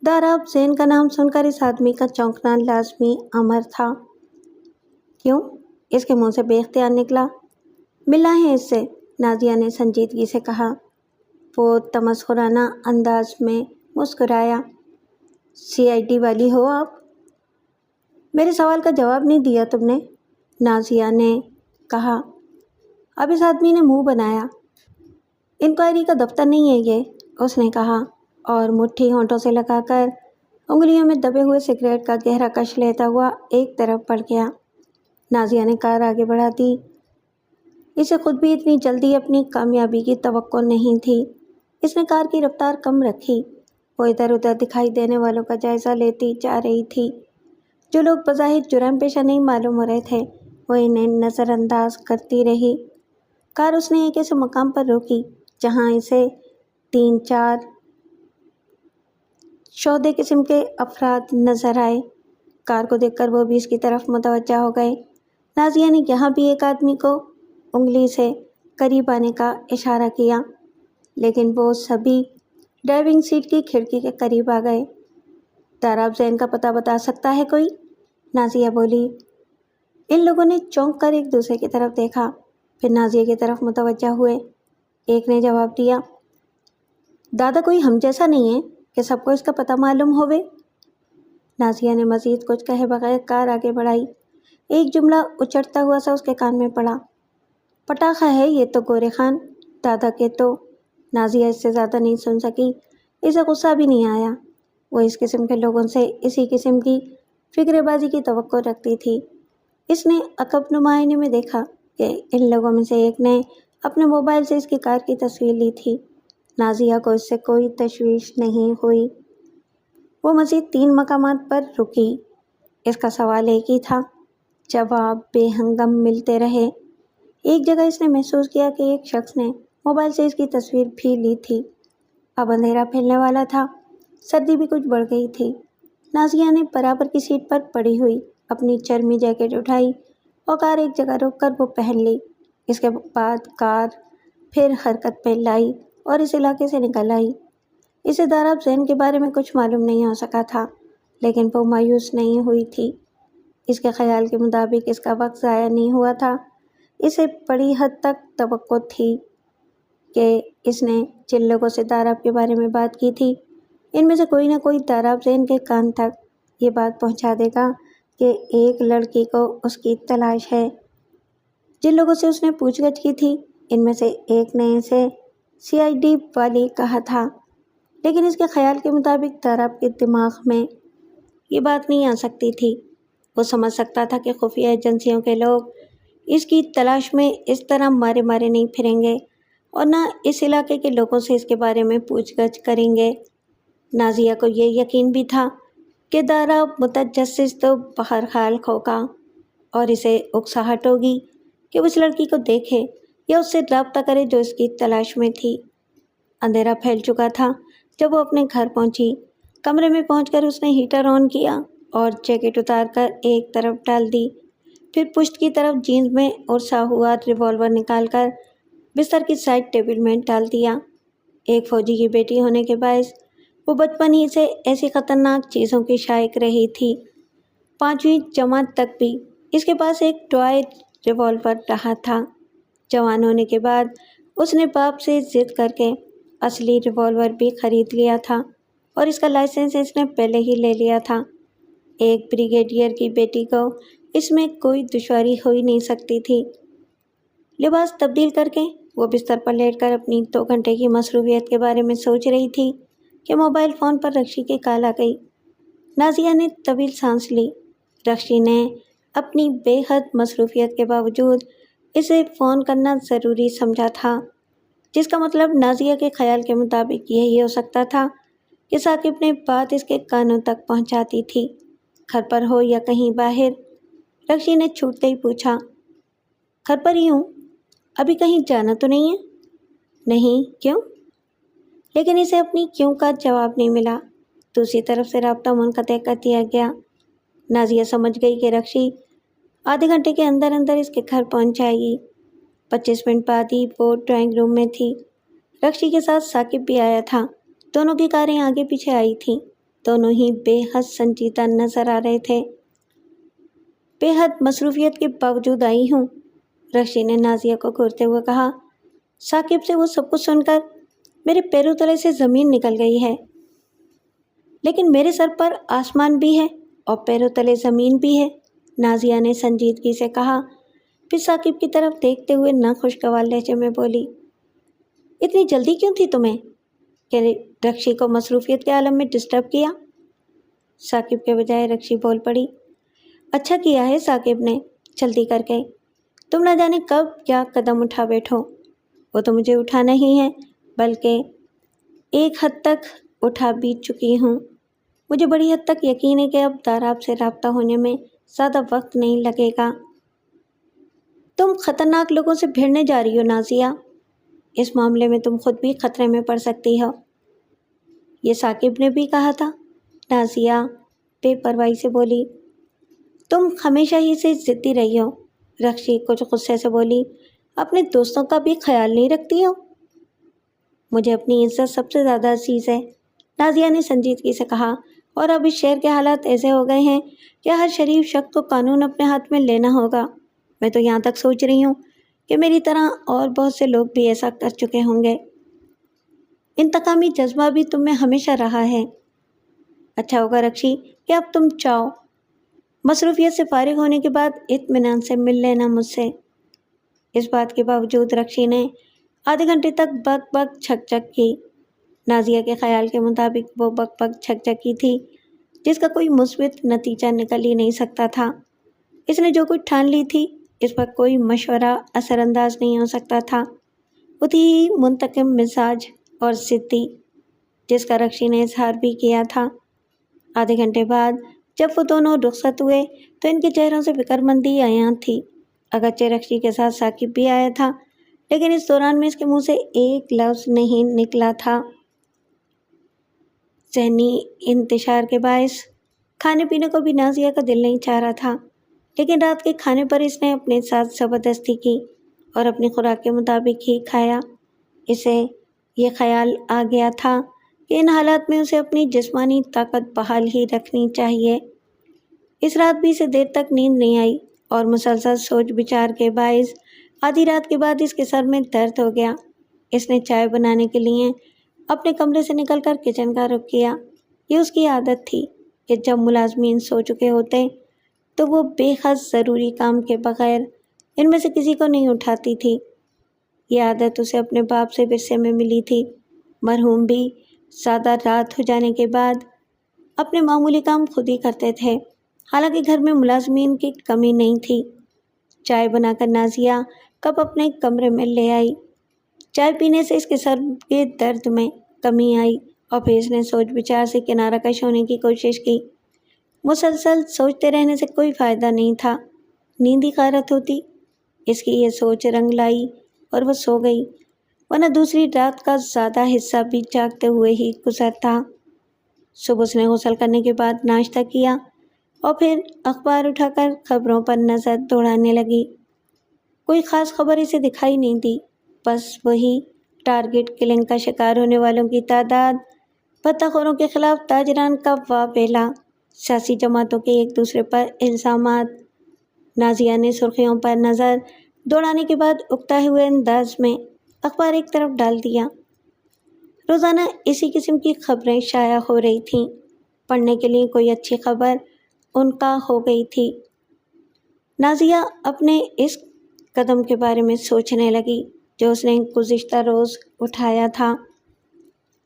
داراب زین کا نام سن کر اس آدمی کا چونکنا لازمی امر تھا۔ "کیوں؟" اس کے منہ سے بے اختیار نکلا۔ "ملنا ہے اس سے." نازیہ نے سنجیدگی سے کہا۔ وہ تمسخرانہ انداز میں مسکرایا۔ "CID والی ہو آپ؟ میرے سوال کا جواب نہیں دیا تم نے." نازیہ نے کہا۔ اب اس آدمی نے منہ بنایا۔ "انکوائری کا دفتر نہیں ہے یہ," اس نے کہا اور مٹھی ہونٹوں سے لگا کر انگلیوں میں دبے ہوئے سگریٹ کا گہرا کش لیتا ہوا ایک طرف بڑھ گیا۔ نازیہ نے کار آگے بڑھا دی۔ اسے خود بھی اتنی جلدی اپنی کامیابی کی توقع نہیں تھی۔ اس نے کار کی رفتار کم رکھی۔ وہ ادھر ادھر دکھائی دینے والوں کا جائزہ لیتی جا رہی تھی۔ جو لوگ بظاہر جرم پیشہ نہیں معلوم ہو رہے تھے وہ انہیں نظر انداز کرتی رہی۔ کار اس نے ایک ایسے مقام پر روکی جہاں اسے 3-4 شودے قسم کے افراد نظر آئے۔ کار کو دیکھ کر وہ بھی اس کی طرف متوجہ ہو گئے۔ نازیہ نے یہاں بھی ایک آدمی کو انگلی سے قریب آنے کا اشارہ کیا، لیکن وہ سبھی ڈرائیونگ سیٹ کی کھڑکی کے قریب آ گئے۔ "داراب زین کا پتہ بتا سکتا ہے کوئی؟" نازیہ بولی۔ ان لوگوں نے چونک کر ایک دوسرے کی طرف دیکھا، پھر نازیہ کی طرف متوجہ ہوئے۔ ایک نے جواب دیا، "دادا کوئی ہم جیسا نہیں ہے کہ سب کو اس کا پتہ معلوم ہوئے." نازیہ نے مزید کچھ کہے بغیر کار آگے بڑھائی۔ ایک جملہ اچڑتا ہوا سا اس کے کان میں پڑا، "پٹاخہ ہے یہ تو گورے خان دادا کے تو." نازیہ اس سے زیادہ نہیں سن سکی۔ اسے غصہ بھی نہیں آیا۔ وہ اس قسم کے لوگوں سے اسی قسم کی فکر بازی کی توقع رکھتی تھی۔ اس نے عقب نمائنے میں دیکھا کہ ان لوگوں میں سے ایک نے اپنے موبائل سے اس کی کار کی تصویر لی تھی۔ نازیہ کو اس سے کوئی تشویش نہیں ہوئی۔ وہ مزید 3 مقامات پر رکی۔ اس کا سوال ایک ہی تھا، جواب بے ہنگم ملتے رہے۔ ایک جگہ اس نے محسوس کیا کہ ایک شخص نے موبائل سے اس کی تصویر بھی لی تھی۔ اب اندھیرا پھیلنے والا تھا، سردی بھی کچھ بڑھ گئی تھی۔ نازیہ نے برابر کی سیٹ پر پڑی ہوئی اپنی چرمی جیکٹ اٹھائی اور کار ایک جگہ روک کر وہ پہن لی۔ اس کے بعد کار پھر حرکت میں لائی اور اس علاقے سے نکل آئی۔ اسے داراب زین کے بارے میں کچھ معلوم نہیں ہو سکا تھا، لیکن وہ مایوس نہیں ہوئی تھی۔ اس کے خیال کے مطابق اس کا وقت ضائع نہیں ہوا تھا۔ اسے بڑی حد تک توقع تھی کہ اس نے جن لوگوں سے داراب کے بارے میں بات کی تھی ان میں سے کوئی نہ کوئی داراب زین کے کان تک یہ بات پہنچا دے گا کہ ایک لڑکی کو اس کی تلاش ہے۔ جن لوگوں سے اس نے پوچھ گچھ کی تھی ان میں سے ایک نے اسے CID والی کہا تھا، لیکن اس کے خیال کے مطابق داراب کے دماغ میں یہ بات نہیں آ سکتی تھی۔ وہ سمجھ سکتا تھا کہ خفیہ ایجنسیوں کے لوگ اس کی تلاش میں اس طرح مارے مارے نہیں پھریں گے اور نہ اس علاقے کے لوگوں سے اس کے بارے میں پوچھ گچھ کریں گے۔ نازیہ کو یہ یقین بھی تھا کہ داراب متجسس تو بہرحال ہوگا اور اسے اکساہٹ ہوگی کہ وہ اس لڑکی کو دیکھے یا اس سے رابطہ کرے جو اس کی تلاش میں تھی۔ اندھیرا پھیل چکا تھا جب وہ اپنے گھر پہنچی۔ کمرے میں پہنچ کر اس نے ہیٹر آن کیا اور جیکٹ اتار کر ایک طرف ڈال دی، پھر پشت کی طرف جینز میں اور ساہوار ریوالور نکال کر بستر کی سائڈ ٹیبل میں ڈال دیا۔ ایک فوجی کی بیٹی ہونے کے باعث وہ بچپن ہی سے ایسی خطرناک چیزوں کی شائق رہی تھی۔ 5ویں جماعت تک بھی اس کے پاس ایک ٹوائے ریوالور رہا تھا۔ جوان ہونے کے بعد اس نے باپ سے ضد کر کے اصلی ریوالور بھی خرید لیا تھا اور اس کا لائسنس اس نے پہلے ہی لے لیا تھا۔ ایک بریگیڈیئر کی بیٹی کو اس میں کوئی دشواری ہو ہی نہیں سکتی تھی۔ لباس تبدیل کر کے وہ بستر پر لیٹ کر اپنی 2 گھنٹے کی مصروفیت کے بارے میں سوچ رہی تھی کہ موبائل فون پر رکشی کی کال آ گئی۔ نازیہ نے طویل سانس لی۔ رکشی نے اپنی بے حد مصروفیت کے باوجود اسے فون کرنا ضروری سمجھا تھا، جس کا مطلب نازیہ کے خیال کے مطابق یہی ہو سکتا تھا کہ ثاقب نے بات اس کے کانوں تک پہنچاتی تھی، گھر پر ہو یا کہیں باہر۔ رکشی نے چھوٹتے ہی پوچھا، گھر پر ہی ہوں، ابھی کہیں جانا تو نہیں ہے؟ نہیں، کیوں؟ لیکن اسے اپنی کیوں کا جواب نہیں ملا۔ دوسری طرف سے رابطہ منقطع کر دیا گیا۔ نازیہ سمجھ گئی کہ رکشی آدھے گھنٹے کے اندر اندر اس کے گھر پہنچ جائے گی۔ 25 منٹ بعد ہی وہ ڈرائنگ روم میں تھی۔ رکشی کے ساتھ ثاقب بھی آیا تھا۔ دونوں کی کاریں آگے پیچھے آئی تھیں۔ دونوں ہی بے حد سنجیدہ نظر آ رہے تھے۔ بے حد مصروفیت کے باوجود آئی ہوں، رکشی نے نازیہ کو گھورتے ہوئے کہا۔ ثاقب سے وہ سب کچھ سن کر میرے پیروں تلے سے زمین نکل گئی ہے۔ لیکن میرے سر پر آسمان بھی ہے اور پیروں تلے زمین بھی ہے، نازیہ نے سنجیدگی سے کہا، پھر ثاقب کی طرف دیکھتے ہوئے ناخوشگوار لہجے میں بولی، اتنی جلدی کیوں تھی تمہیں؟ کہ رکشی کو مصروفیت کے عالم میں ڈسٹرب کیا؟ ثاقب کے بجائے رکشی بول پڑی، اچھا کیا ہے ثاقب نے جلدی کر کے، تم نہ جانے کب کیا قدم اٹھا بیٹھو۔ وہ تو مجھے اٹھانا ہی ہے، بلکہ ایک حد تک اٹھا بھی چکی ہوں۔ مجھے بڑی حد تک یقین ہے کہ اب داراب سے رابطہ ہونے میں زیادہ وقت نہیں لگے گا۔ تم خطرناک لوگوں سے بھیڑنے جا رہی ہو نازیہ، اس معاملے میں تم خود بھی خطرے میں پڑ سکتی ہو۔ یہ ثاقب نے بھی کہا تھا، نازیہ بے پرواہی سے بولی۔ تم ہمیشہ ہی سے ضدی رہی ہو، رکشی کچھ غصے سے بولی، اپنے دوستوں کا بھی خیال نہیں رکھتی ہو۔ مجھے اپنی عزت سب سے زیادہ عزیز ہے، نازیہ نے سنجیدگی سے کہا، اور اب اس شہر کے حالات ایسے ہو گئے ہیں کہ ہر شریف شخص کو قانون اپنے ہاتھ میں لینا ہوگا۔ میں تو یہاں تک سوچ رہی ہوں کہ میری طرح اور بہت سے لوگ بھی ایسا کر چکے ہوں گے۔ انتقامی جذبہ بھی تم میں ہمیشہ رہا ہے۔ اچھا ہوگا رکشی کہ اب تم چاہو مصروفیت سے فارغ ہونے کے بعد اطمینان سے مل لینا مجھ سے۔ اس بات کے باوجود رکشی نے آدھے گھنٹے تک بک بک چھک چھک کی۔ نازیہ کے خیال کے مطابق وہ بک بک چھک چھکی تھی جس کا کوئی مثبت نتیجہ نکل ہی نہیں سکتا تھا۔ اس نے جو کچھ ٹھان لی تھی اس پر کوئی مشورہ اثر انداز نہیں ہو سکتا تھا۔ وہ تھی منتقم مزاج اور ضدی، جس کا رکشی نے اظہار بھی کیا تھا۔ آدھے گھنٹے بعد جب وہ دونوں رخصت ہوئے تو ان کے چہروں سے فکر مندی عیاں تھی۔ اگرچہ رکشی کے ساتھ ثاقب بھی آیا تھا، لیکن اس دوران میں اس کے منہ سے ایک لفظ نہیں نکلا تھا۔ ذہنی انتشار کے باعث کھانے پینے کو بھی نازیہ کا دل نہیں چاہ رہا تھا، لیکن رات کے کھانے پر اس نے اپنے ساتھ زبردستی کی اور اپنی خوراک کے مطابق ہی کھایا۔ اسے یہ خیال آ گیا تھا کہ ان حالات میں اسے اپنی جسمانی طاقت بحال ہی رکھنی چاہیے۔ اس رات بھی اسے دیر تک نیند نہیں آئی اور مسلسل سوچ بچار کے باعث آدھی رات کے بعد اس کے سر میں درد ہو گیا۔ اس نے چائے بنانے کے لیے اپنے کمرے سے نکل کر کچن کا رخ کیا۔ یہ اس کی عادت تھی کہ جب ملازمین سو چکے ہوتے تو وہ بے حد ضروری کام کے بغیر ان میں سے کسی کو نہیں اٹھاتی تھی۔ یہ عادت اسے اپنے باپ سے ورثے میں ملی تھی۔ مرحوم بھی زیادہ رات ہو جانے کے بعد اپنے معمولی کام خود ہی کرتے تھے، حالانکہ گھر میں ملازمین کی کمی نہیں تھی۔ چائے بنا کر نازیہ کپ اپنے کمرے میں لے آئی۔ چائے پینے سے اس کے سر کے درد میں کمی آئی اور پھر اس نے سوچ بچار سے کنارہ کش ہونے کی کوشش کی۔ مسلسل سوچتے رہنے سے کوئی فائدہ نہیں تھا، نیند ہی غارت ہوتی۔ اس کی یہ سوچ رنگ لائی اور وہ سو گئی، ورنہ دوسری رات کا زیادہ حصہ بھی جاگتے ہوئے ہی گزرتا۔ صبح اس نے غسل کرنے کے بعد ناشتہ کیا، اور پھر اخبار اٹھا کر خبروں پر نظر دوڑانے لگی۔ کوئی خاص خبر اسے دکھائی نہیں دی، بس وہی ٹارگٹ کلنگ کا شکار ہونے والوں کی تعداد، پتہ خوروں کے خلاف تاجران کا واویلا، سیاسی جماعتوں کے ایک دوسرے پر الزامات۔ نازیہ نے سرخیوں پر نظر دوڑانے کے بعد اکتائے ہوئے انداز میں اخبار ایک طرف ڈال دیا۔ روزانہ اسی قسم کی خبریں شائع ہو رہی تھیں۔ پڑھنے کے لیے کوئی اچھی خبر ان کا ہو گئی تھی۔ نازیہ اپنے اس قدم کے بارے میں سوچنے لگی جو اس نے گزشتہ روز اٹھایا تھا۔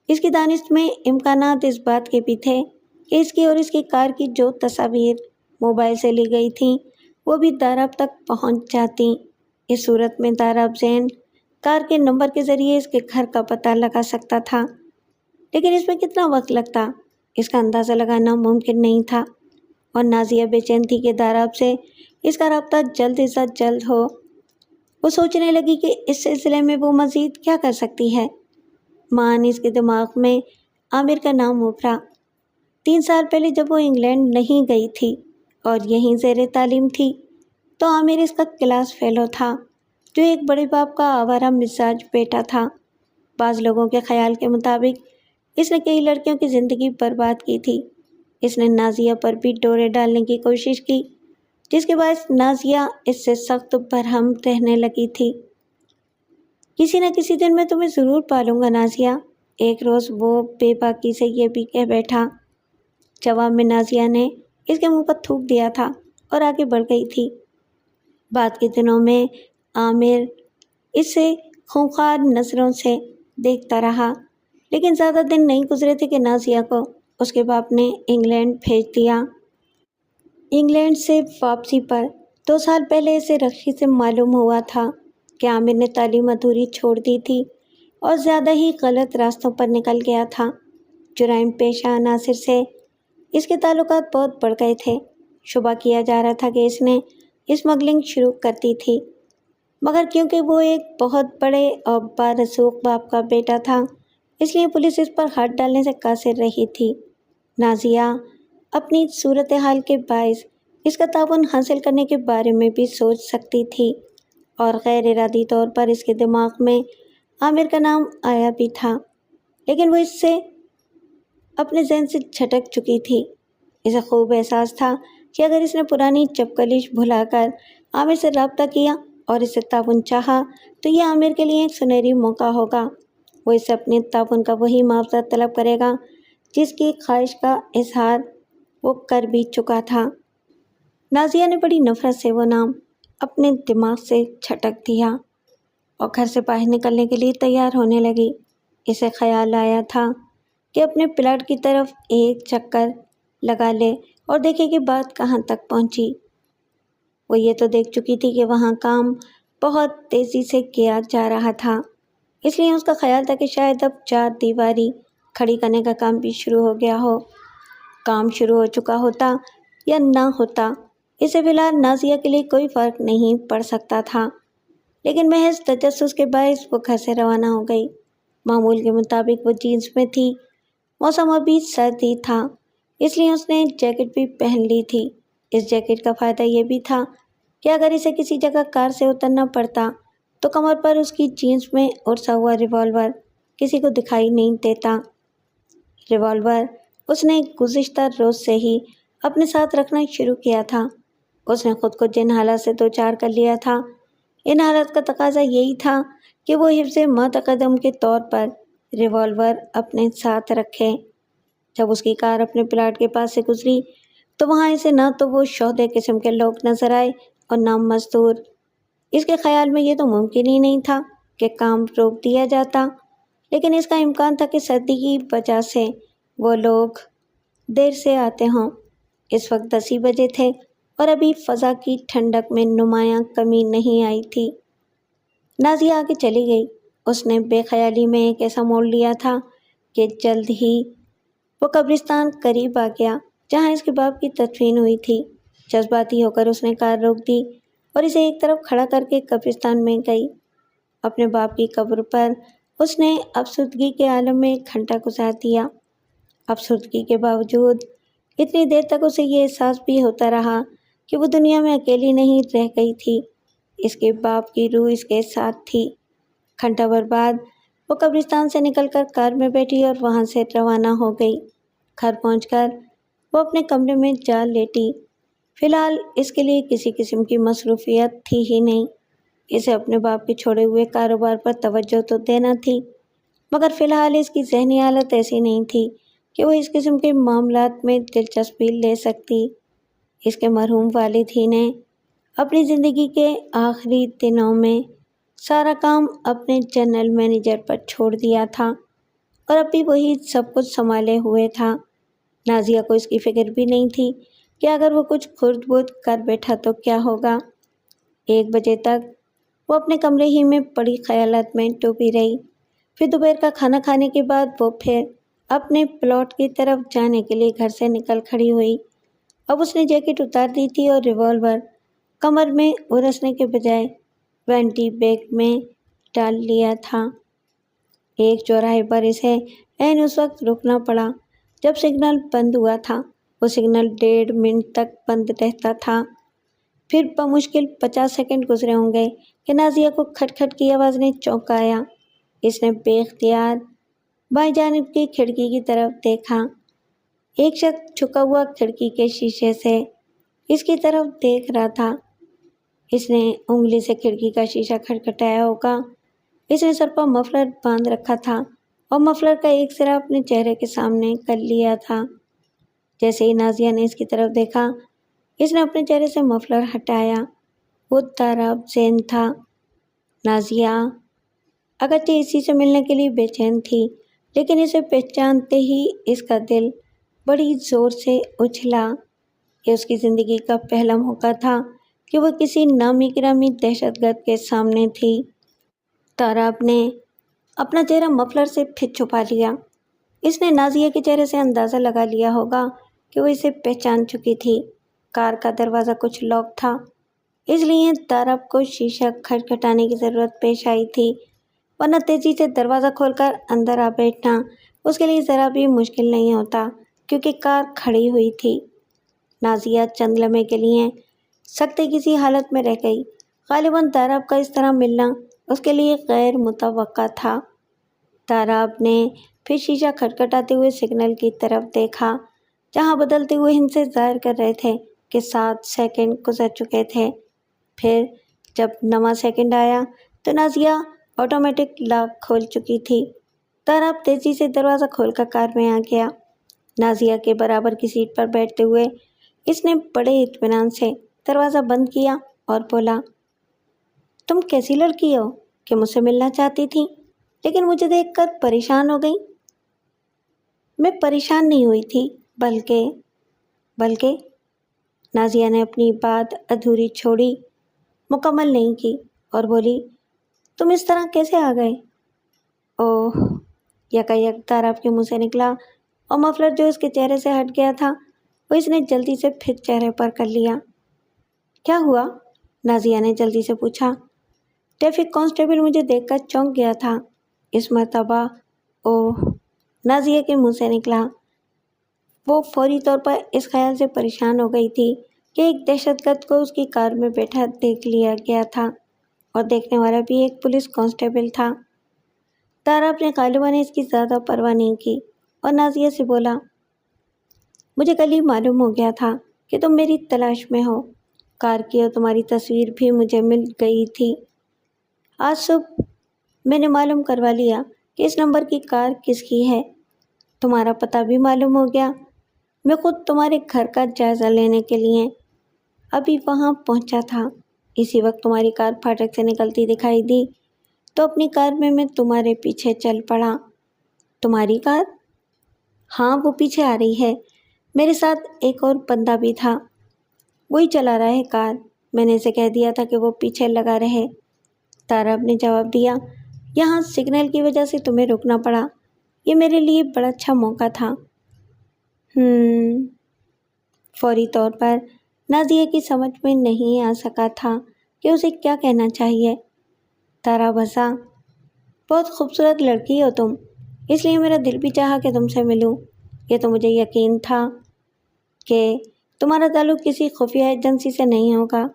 اس کی دانست میں امکانات اس بات کے بھی تھے کہ اس کی اور اس کی کار کی جو تصاویر موبائل سے لی گئی تھیں وہ بھی داراب تک پہنچ جاتیں۔ اس صورت میں داراب ذہن کار کے نمبر کے ذریعے اس کے گھر کا پتہ لگا سکتا تھا، لیکن اس میں کتنا وقت لگتا اس کا اندازہ لگانا ممکن نہیں تھا، اور نازیہ بے چین تھی کہ داراب سے اس کا رابطہ جلد از جلد ہو۔ وہ سوچنے لگی کہ اس سلسلے میں وہ مزید کیا کر سکتی ہے۔ مان اس کے دماغ میں عامر کا نام ابھرا۔ 3 سال پہلے جب وہ انگلینڈ نہیں گئی تھی اور یہیں زیر تعلیم تھی تو عامر اس کا کلاس فیلو تھا جو ایک بڑے باپ کا آوارہ مزاج بیٹا تھا۔ بعض لوگوں کے خیال کے مطابق اس نے کئی لڑکیوں کی زندگی برباد کی تھی۔ اس نے نازیہ پر بھی ڈورے ڈالنے کی کوشش کی جس کے باعث نازیہ اس سے سخت برہم رہنے لگی تھی۔ کسی نہ کسی دن میں تمہیں ضرور پالوں گا نازیہ، ایک روز وہ بے باکی سے یہ بھی کہہ بیٹھا۔ جواب میں نازیہ نے اس کے منہ پر تھوک دیا تھا اور آگے بڑھ گئی تھی۔ بعد کے دنوں میں عامر اس سے خونخوار نظروں سے دیکھتا رہا، لیکن زیادہ دن نہیں گزرے تھے کہ نازیہ کو اس کے باپ نے انگلینڈ بھیج دیا۔ انگلینڈ سے واپسی پر 2 سال پہلے اسے رخشی سے معلوم ہوا تھا کہ عامر نے تعلیم ادھوری چھوڑ دی تھی اور زیادہ ہی غلط راستوں پر نکل گیا تھا۔ جرائم پیشہ عناصر سے اس کے تعلقات بہت بڑھ گئے تھے۔ شبہ کیا جا رہا تھا کہ اس نے اسمگلنگ شروع کر دی تھی، مگر کیونکہ وہ ایک بہت بڑے اور بارسوخ باپ کا بیٹا تھا اس لیے پولیس اس پر ہاتھ ڈالنے سے قاصر رہی تھی۔ نازیہ اپنی صورتحال کے باعث اس کا تعاون حاصل کرنے کے بارے میں بھی سوچ سکتی تھی، اور غیر ارادی طور پر اس کے دماغ میں عامر کا نام آیا بھی تھا، لیکن وہ اس سے اپنے ذہن سے جھٹک چکی تھی۔ اسے خوب احساس تھا کہ اگر اس نے پرانی چپکلش بھلا کر عامر سے رابطہ کیا اور اس سے تعاون چاہا تو یہ عامر کے لیے ایک سنہری موقع ہوگا۔ وہ اس سے اپنے تعاون کا وہی معاوضہ طلب کرے گا جس کی خواہش کا اظہار وہ کر بھی چکا تھا۔ نازیہ نے بڑی نفرت سے وہ نام اپنے دماغ سے جھٹک دیا اور گھر سے باہر نکلنے کے لیے تیار ہونے لگی۔ اسے خیال آیا تھا کہ اپنے پلاٹ کی طرف ایک چکر لگا لے اور دیکھے کہ بات کہاں تک پہنچی۔ وہ یہ تو دیکھ چکی تھی کہ وہاں کام بہت تیزی سے کیا جا رہا تھا، اس لیے اس کا خیال تھا کہ شاید اب 4 دیواری کھڑی کرنے کا کام بھی شروع ہو گیا ہو۔ کام شروع ہو چکا ہوتا یا نہ ہوتا اس سے فی الحال نازیہ کے لیے کوئی فرق نہیں پڑ سکتا تھا، لیکن محض تجسس کے باعث وہ گھر سے روانہ ہو گئی۔ معمول کے مطابق وہ جینس میں تھی۔ موسم ابھی سردی تھا اس لیے اس نے جیکٹ بھی پہن لی تھی۔ اس جیکٹ کا فائدہ یہ بھی تھا کہ اگر اسے کسی جگہ کار سے اترنا پڑتا تو کمر پر اس کی جینس میں ارسا ہوا ریوالور کسی کو دکھائی نہیں دیتا۔ ریوالور اس نے گزشتہ روز سے ہی اپنے ساتھ رکھنا شروع کیا تھا۔ اس نے خود کو جن حالات سے دوچار کر لیا تھا، ان حالات کا تقاضا یہی تھا کہ وہ حفظ متقدم کے طور پر ریوالور اپنے ساتھ رکھے۔ جب اس کی کار اپنے پلاٹ کے پاس سے گزری تو وہاں اسے نہ تو وہ شہدے قسم کے لوگ نظر آئے اور نہ مزدور۔ اس کے خیال میں یہ تو ممکن ہی نہیں تھا کہ کام روک دیا جاتا، لیکن اس کا امکان تھا کہ سردی کی وجہ سے وہ لوگ دیر سے آتے ہوں۔ اس وقت 10 ہی بجے تھے اور ابھی فضا کی ٹھنڈک میں نمایاں کمی نہیں آئی تھی۔ نازیہ آگے چلی گئی۔ اس نے بے خیالی میں ایک ایسا موڑ لیا تھا کہ جلد ہی وہ قبرستان قریب آ گیا جہاں اس کے باپ کی تدفین ہوئی تھی۔ جذباتی ہو کر اس نے کار روک دی اور اسے ایک طرف کھڑا کر کے قبرستان میں گئی۔ اپنے باپ کی قبر پر اس نے افسردگی کے عالم میں 1 گھنٹہ گزار دیا۔ افسردگی کے باوجود اتنی دیر تک اسے یہ احساس بھی ہوتا رہا کہ وہ دنیا میں اکیلی نہیں رہ گئی تھی، اس کے باپ کی روح اس کے ساتھ تھی۔ گھنٹہ بھر بعد وہ قبرستان سے نکل کر کار میں بیٹھی اور وہاں سے روانہ ہو گئی۔ گھر پہنچ کر وہ اپنے کمرے میں جا لیٹی۔ فی الحال اس کے لیے کسی قسم کی مصروفیت تھی ہی نہیں۔ اسے اپنے باپ کے چھوڑے ہوئے کاروبار پر توجہ تو دینا تھی، مگر فی الحال اس کی ذہنی حالت ایسی نہیں تھی کہ وہ اس قسم کے معاملات میں دلچسپی لے سکتی۔ اس کے مرحوم والد ہی نے اپنی زندگی کے آخری دنوں میں سارا کام اپنے جنرل مینیجر پر چھوڑ دیا تھا اور اب بھی وہی سب کچھ سنبھالے ہوئے تھا۔ نازیہ کو اس کی فکر بھی نہیں تھی کہ اگر وہ کچھ خرد برد کر بیٹھا تو کیا ہوگا۔ 1 بجے تک وہ اپنے کمرے ہی میں پڑی خیالات میں ڈوبی رہی۔ پھر دوپہر کا کھانا کھانے کے بعد وہ پھر اپنے پلاٹ کی طرف جانے کے لیے گھر سے نکل کھڑی ہوئی۔ اب اس نے جیکٹ اتار دی تھی اور ریوالور کمر میں ارسنے کے بجائے وینٹی بیگ میں ڈال لیا تھا۔ ایک چوراہے پر اسے عین اس وقت رکنا پڑا جب سگنل بند ہوا تھا۔ وہ سگنل 1.5 منٹ تک بند رہتا تھا۔ پھر بمشکل 50 سیکنڈ گزرے ہوں گے کہ نازیہ کو کھٹ کھٹ کی آواز نے چونکایا۔ اس نے بے اختیار بائیں جانب کی کھڑکی کی طرف دیکھا۔ ایک شخص جھکا ہوا کھڑکی کے شیشے سے اس کی طرف دیکھ رہا تھا۔ اس نے انگلی سے کھڑکی کا شیشہ کھٹکھٹایا ہوگا۔ اس نے سر پر مفلر باندھ رکھا تھا اور مفلر کا ایک سرا اپنے چہرے کے سامنے کر لیا تھا۔ جیسے ہی نازیہ نے اس کی طرف دیکھا، اس نے اپنے چہرے سے مفلر ہٹایا۔ وہ تاراب زین تھا۔ نازیہ اگرچہ اسی سے ملنے کے لیے بے چین تھی، لیکن اسے پہچانتے ہی اس کا دل بڑی زور سے اچھلا۔ یہ اس کی زندگی کا پہلا موقع تھا کہ وہ کسی نامی گرامی دہشت گرد کے سامنے تھی۔ تاراب نے اپنا چہرہ مفلر سے پھر چھپا لیا۔ اس نے نازیہ کے چہرے سے اندازہ لگا لیا ہوگا کہ وہ اسے پہچان چکی تھی۔ کار کا دروازہ کچھ لاک تھا، اس لیے تاراب کو شیشہ کھٹکھٹانے کی ضرورت پیش آئی تھی، ورنہ تیزی سے دروازہ کھول کر اندر آ بیٹھنا اس کے لیے ذرا بھی مشکل نہیں ہوتا، کیونکہ کار کھڑی ہوئی تھی۔ نازیہ چند لمحے کے لیے سکتے کسی حالت میں رہ گئی۔ غالباً تاراب کا اس طرح ملنا اس کے لیے غیر متوقع تھا۔ تاراب نے پھر شیشہ کھٹکھٹاتے ہوئے سگنل کی طرف دیکھا، جہاں بدلتے ہوئے ہندسے ظاہر کر رہے تھے کہ 7 سیکنڈ گزر چکے تھے۔ پھر جب 9واں سیکنڈ آیا تو نازیہ آٹومیٹک لاک کھول چکی تھی۔ تاراب تیزی سے دروازہ کھول کر کار میں آ گیا۔ نازیہ کے برابر کی سیٹ پر بیٹھتے ہوئے اس نے بڑے اطمینان سے دروازہ بند کیا اور بولا، تم کیسی لڑکی ہو کہ مجھ سے ملنا چاہتی تھی لیکن مجھے دیکھ کر پریشان ہو گئی؟ میں پریشان نہیں ہوئی تھی، بلکہ نازیہ نے اپنی بات ادھوری چھوڑی، مکمل نہیں کی اور بولی، تم اس طرح کیسے آ گئے؟ اوہ، یکایک تاراب کے منہ سے نکلا اور مفلر جو اس کے چہرے سے ہٹ گیا تھا وہ اس نے جلدی سے پھر چہرے پر کر لیا۔ کیا ہوا؟ نازیہ نے جلدی سے پوچھا۔ ٹریفک کانسٹیبل مجھے دیکھ کر چونک گیا تھا اس مرتبہ۔ اوہ، نازیہ کے منہ سے نکلا۔ وہ فوری طور پر اس خیال سے پریشان ہو گئی تھی کہ ایک دہشت گرد کو اس کی کار میں بیٹھا دیکھ لیا گیا تھا اور دیکھنے والا بھی ایک پولیس کانسٹیبل تھا۔ تاراب نے غالباً اس کی زیادہ پرواہ نہیں کی اور نازیہ سے بولا، مجھے کل ہی معلوم ہو گیا تھا کہ تم میری تلاش میں ہو۔ کار کی اور تمہاری تصویر بھی مجھے مل گئی تھی۔ آج صبح میں نے معلوم کروا لیا کہ اس نمبر کی کار کس کی ہے۔ تمہارا پتہ بھی معلوم ہو گیا۔ میں خود تمہارے گھر کا جائزہ لینے کے لیے ابھی وہاں پہنچا تھا۔ اسی وقت تمہاری کار پھاٹک سے نکلتی دکھائی دی تو اپنی کار میں تمہارے پیچھے چل پڑا۔ تمہاری کار؟ ہاں، وہ پیچھے آ رہی ہے۔ میرے ساتھ ایک اور بندہ بھی تھا، وہی چلا رہا ہے کار۔ میں نے اسے کہہ دیا تھا کہ وہ پیچھے لگا رہے۔ تاراب نے جواب دیا، یہاں سگنل کی وجہ سے تمہیں رکنا پڑا۔ یہ میرے لیے بڑا اچھا موقع تھا۔ فوری طور پر نازیہ کی سمجھ میں نہیں آ سکا تھا کہ اسے کیا کہنا چاہیے۔ تاراب ہنسا، بہت خوبصورت لڑکی ہو تم، اس لیے میرا دل بھی چاہا کہ تم سے ملوں۔ یہ تو مجھے یقین تھا۔ کہ تمہارا تعلق کسی خفیہ ایجنسی سے نہیں ہوگا،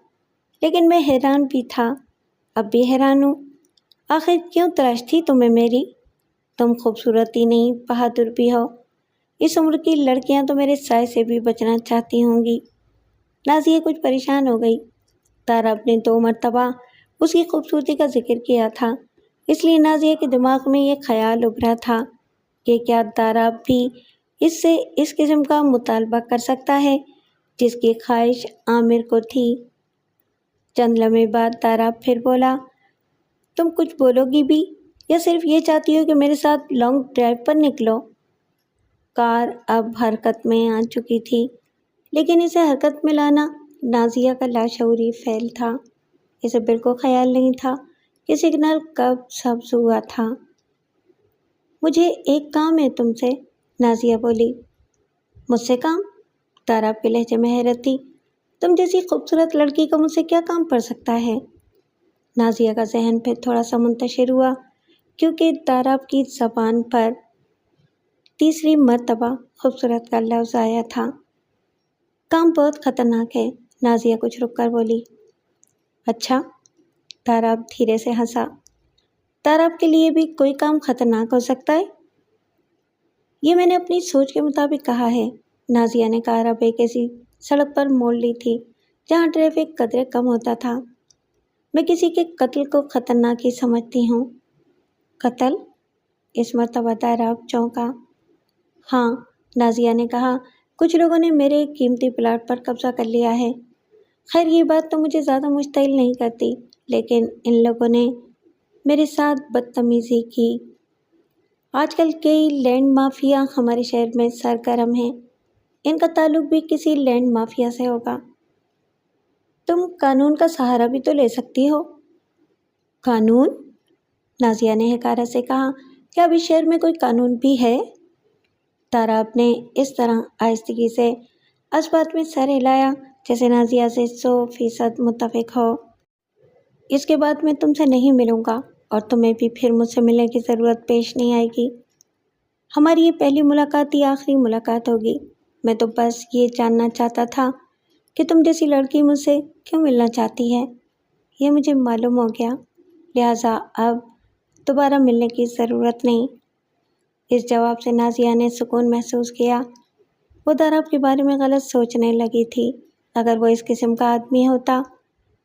لیکن میں حیران بھی تھا، اب بھی حیران ہوں۔ آخر کیوں تلاش تھی تمہیں میری؟ تم خوبصورت ہی نہیں، بہادر بھی ہو۔ اس عمر کی لڑکیاں تو میرے سائے سے بھی بچنا چاہتی ہوں گی۔ نازیہ کچھ پریشان ہو گئی۔ تاراب نے 2 مرتبہ اس کی خوبصورتی کا ذکر کیا تھا، اس لیے نازیہ کے دماغ میں یہ خیال ابھرا تھا کہ کیا تاراب بھی اس سے اس قسم کا مطالبہ کر سکتا ہے جس کی خواہش عامر کو تھی۔ چند لمحے بعد تاراب پھر بولا، تم کچھ بولو گی بھی یا صرف یہ چاہتی ہو کہ میرے ساتھ لانگ ڈرائیو پر نکلو؟ کار اب حرکت میں آ چکی تھی، لیکن اسے حرکت میں لانا نازیہ کا لاشعوری فعل تھا۔ اسے بالکل خیال نہیں تھا کہ سگنل کب سبز ہوا تھا۔ مجھے ایک کام ہے تم سے، نازیہ بولی۔ مجھ سے کام؟ تاراب کے لہجے میں حیرت تھی۔ تم جیسی خوبصورت لڑکی کا مجھ سے کیا کام پڑ سکتا ہے؟ نازیہ کا ذہن پھر تھوڑا سا منتشر ہوا، کیونکہ تاراب کی زبان پر تیسری مرتبہ خوبصورت کا لفظ آیا تھا۔ کام بہت خطرناک ہے، نازیہ کچھ رک کر بولی۔ اچھا؟ تاراب دھیرے سے ہنسا۔ تاراب کے لیے بھی کوئی کام خطرناک ہو سکتا ہے؟ یہ میں نے اپنی سوچ کے مطابق کہا ہے۔ نازیہ نے کار اب ایک ایسی سڑک پر موڑ لی تھی جہاں ٹریفک قدرے کم ہوتا تھا۔ میں کسی کے قتل کو خطرناک ہی سمجھتی ہوں۔ قتل؟ اس مرتبہ تاراب چونکا۔ ہاں، نازیہ نے کہا، کچھ لوگوں نے میرے قیمتی پلاٹ پر قبضہ کر لیا ہے۔ خیر یہ بات تو مجھے زیادہ مشتعل نہیں کرتی، لیکن ان لوگوں نے میرے ساتھ بدتمیزی کی۔ آج کل کئی لینڈ مافیا ہمارے شہر میں سرگرم ہیں، ان کا تعلق بھی کسی لینڈ مافیا سے ہوگا۔ تم قانون کا سہارا بھی تو لے سکتی ہو۔ قانون؟ نازیہ نے حقارت سے کہا، کیا اب اس شہر میں کوئی قانون بھی ہے؟ تاراب نے اس طرح آہستگی سے اس بات میں سر ہلایا جیسے نازیہ سے 100% متفق ہو۔ اس کے بعد میں تم سے نہیں ملوں گا اور تمہیں بھی پھر مجھ سے ملنے کی ضرورت پیش نہیں آئے گی۔ ہماری یہ پہلی ملاقات ہی آخری ملاقات ہوگی۔ میں تو بس یہ جاننا چاہتا تھا کہ تم جیسی لڑکی مجھ سے کیوں ملنا چاہتی ہے۔ یہ مجھے معلوم ہو گیا، لہٰذا اب دوبارہ ملنے کی ضرورت نہیں۔ اس جواب سے نازیہ نے سکون محسوس کیا۔ وہ تاراب کے بارے میں غلط سوچنے لگی تھی۔ اگر وہ اس قسم کا آدمی ہوتا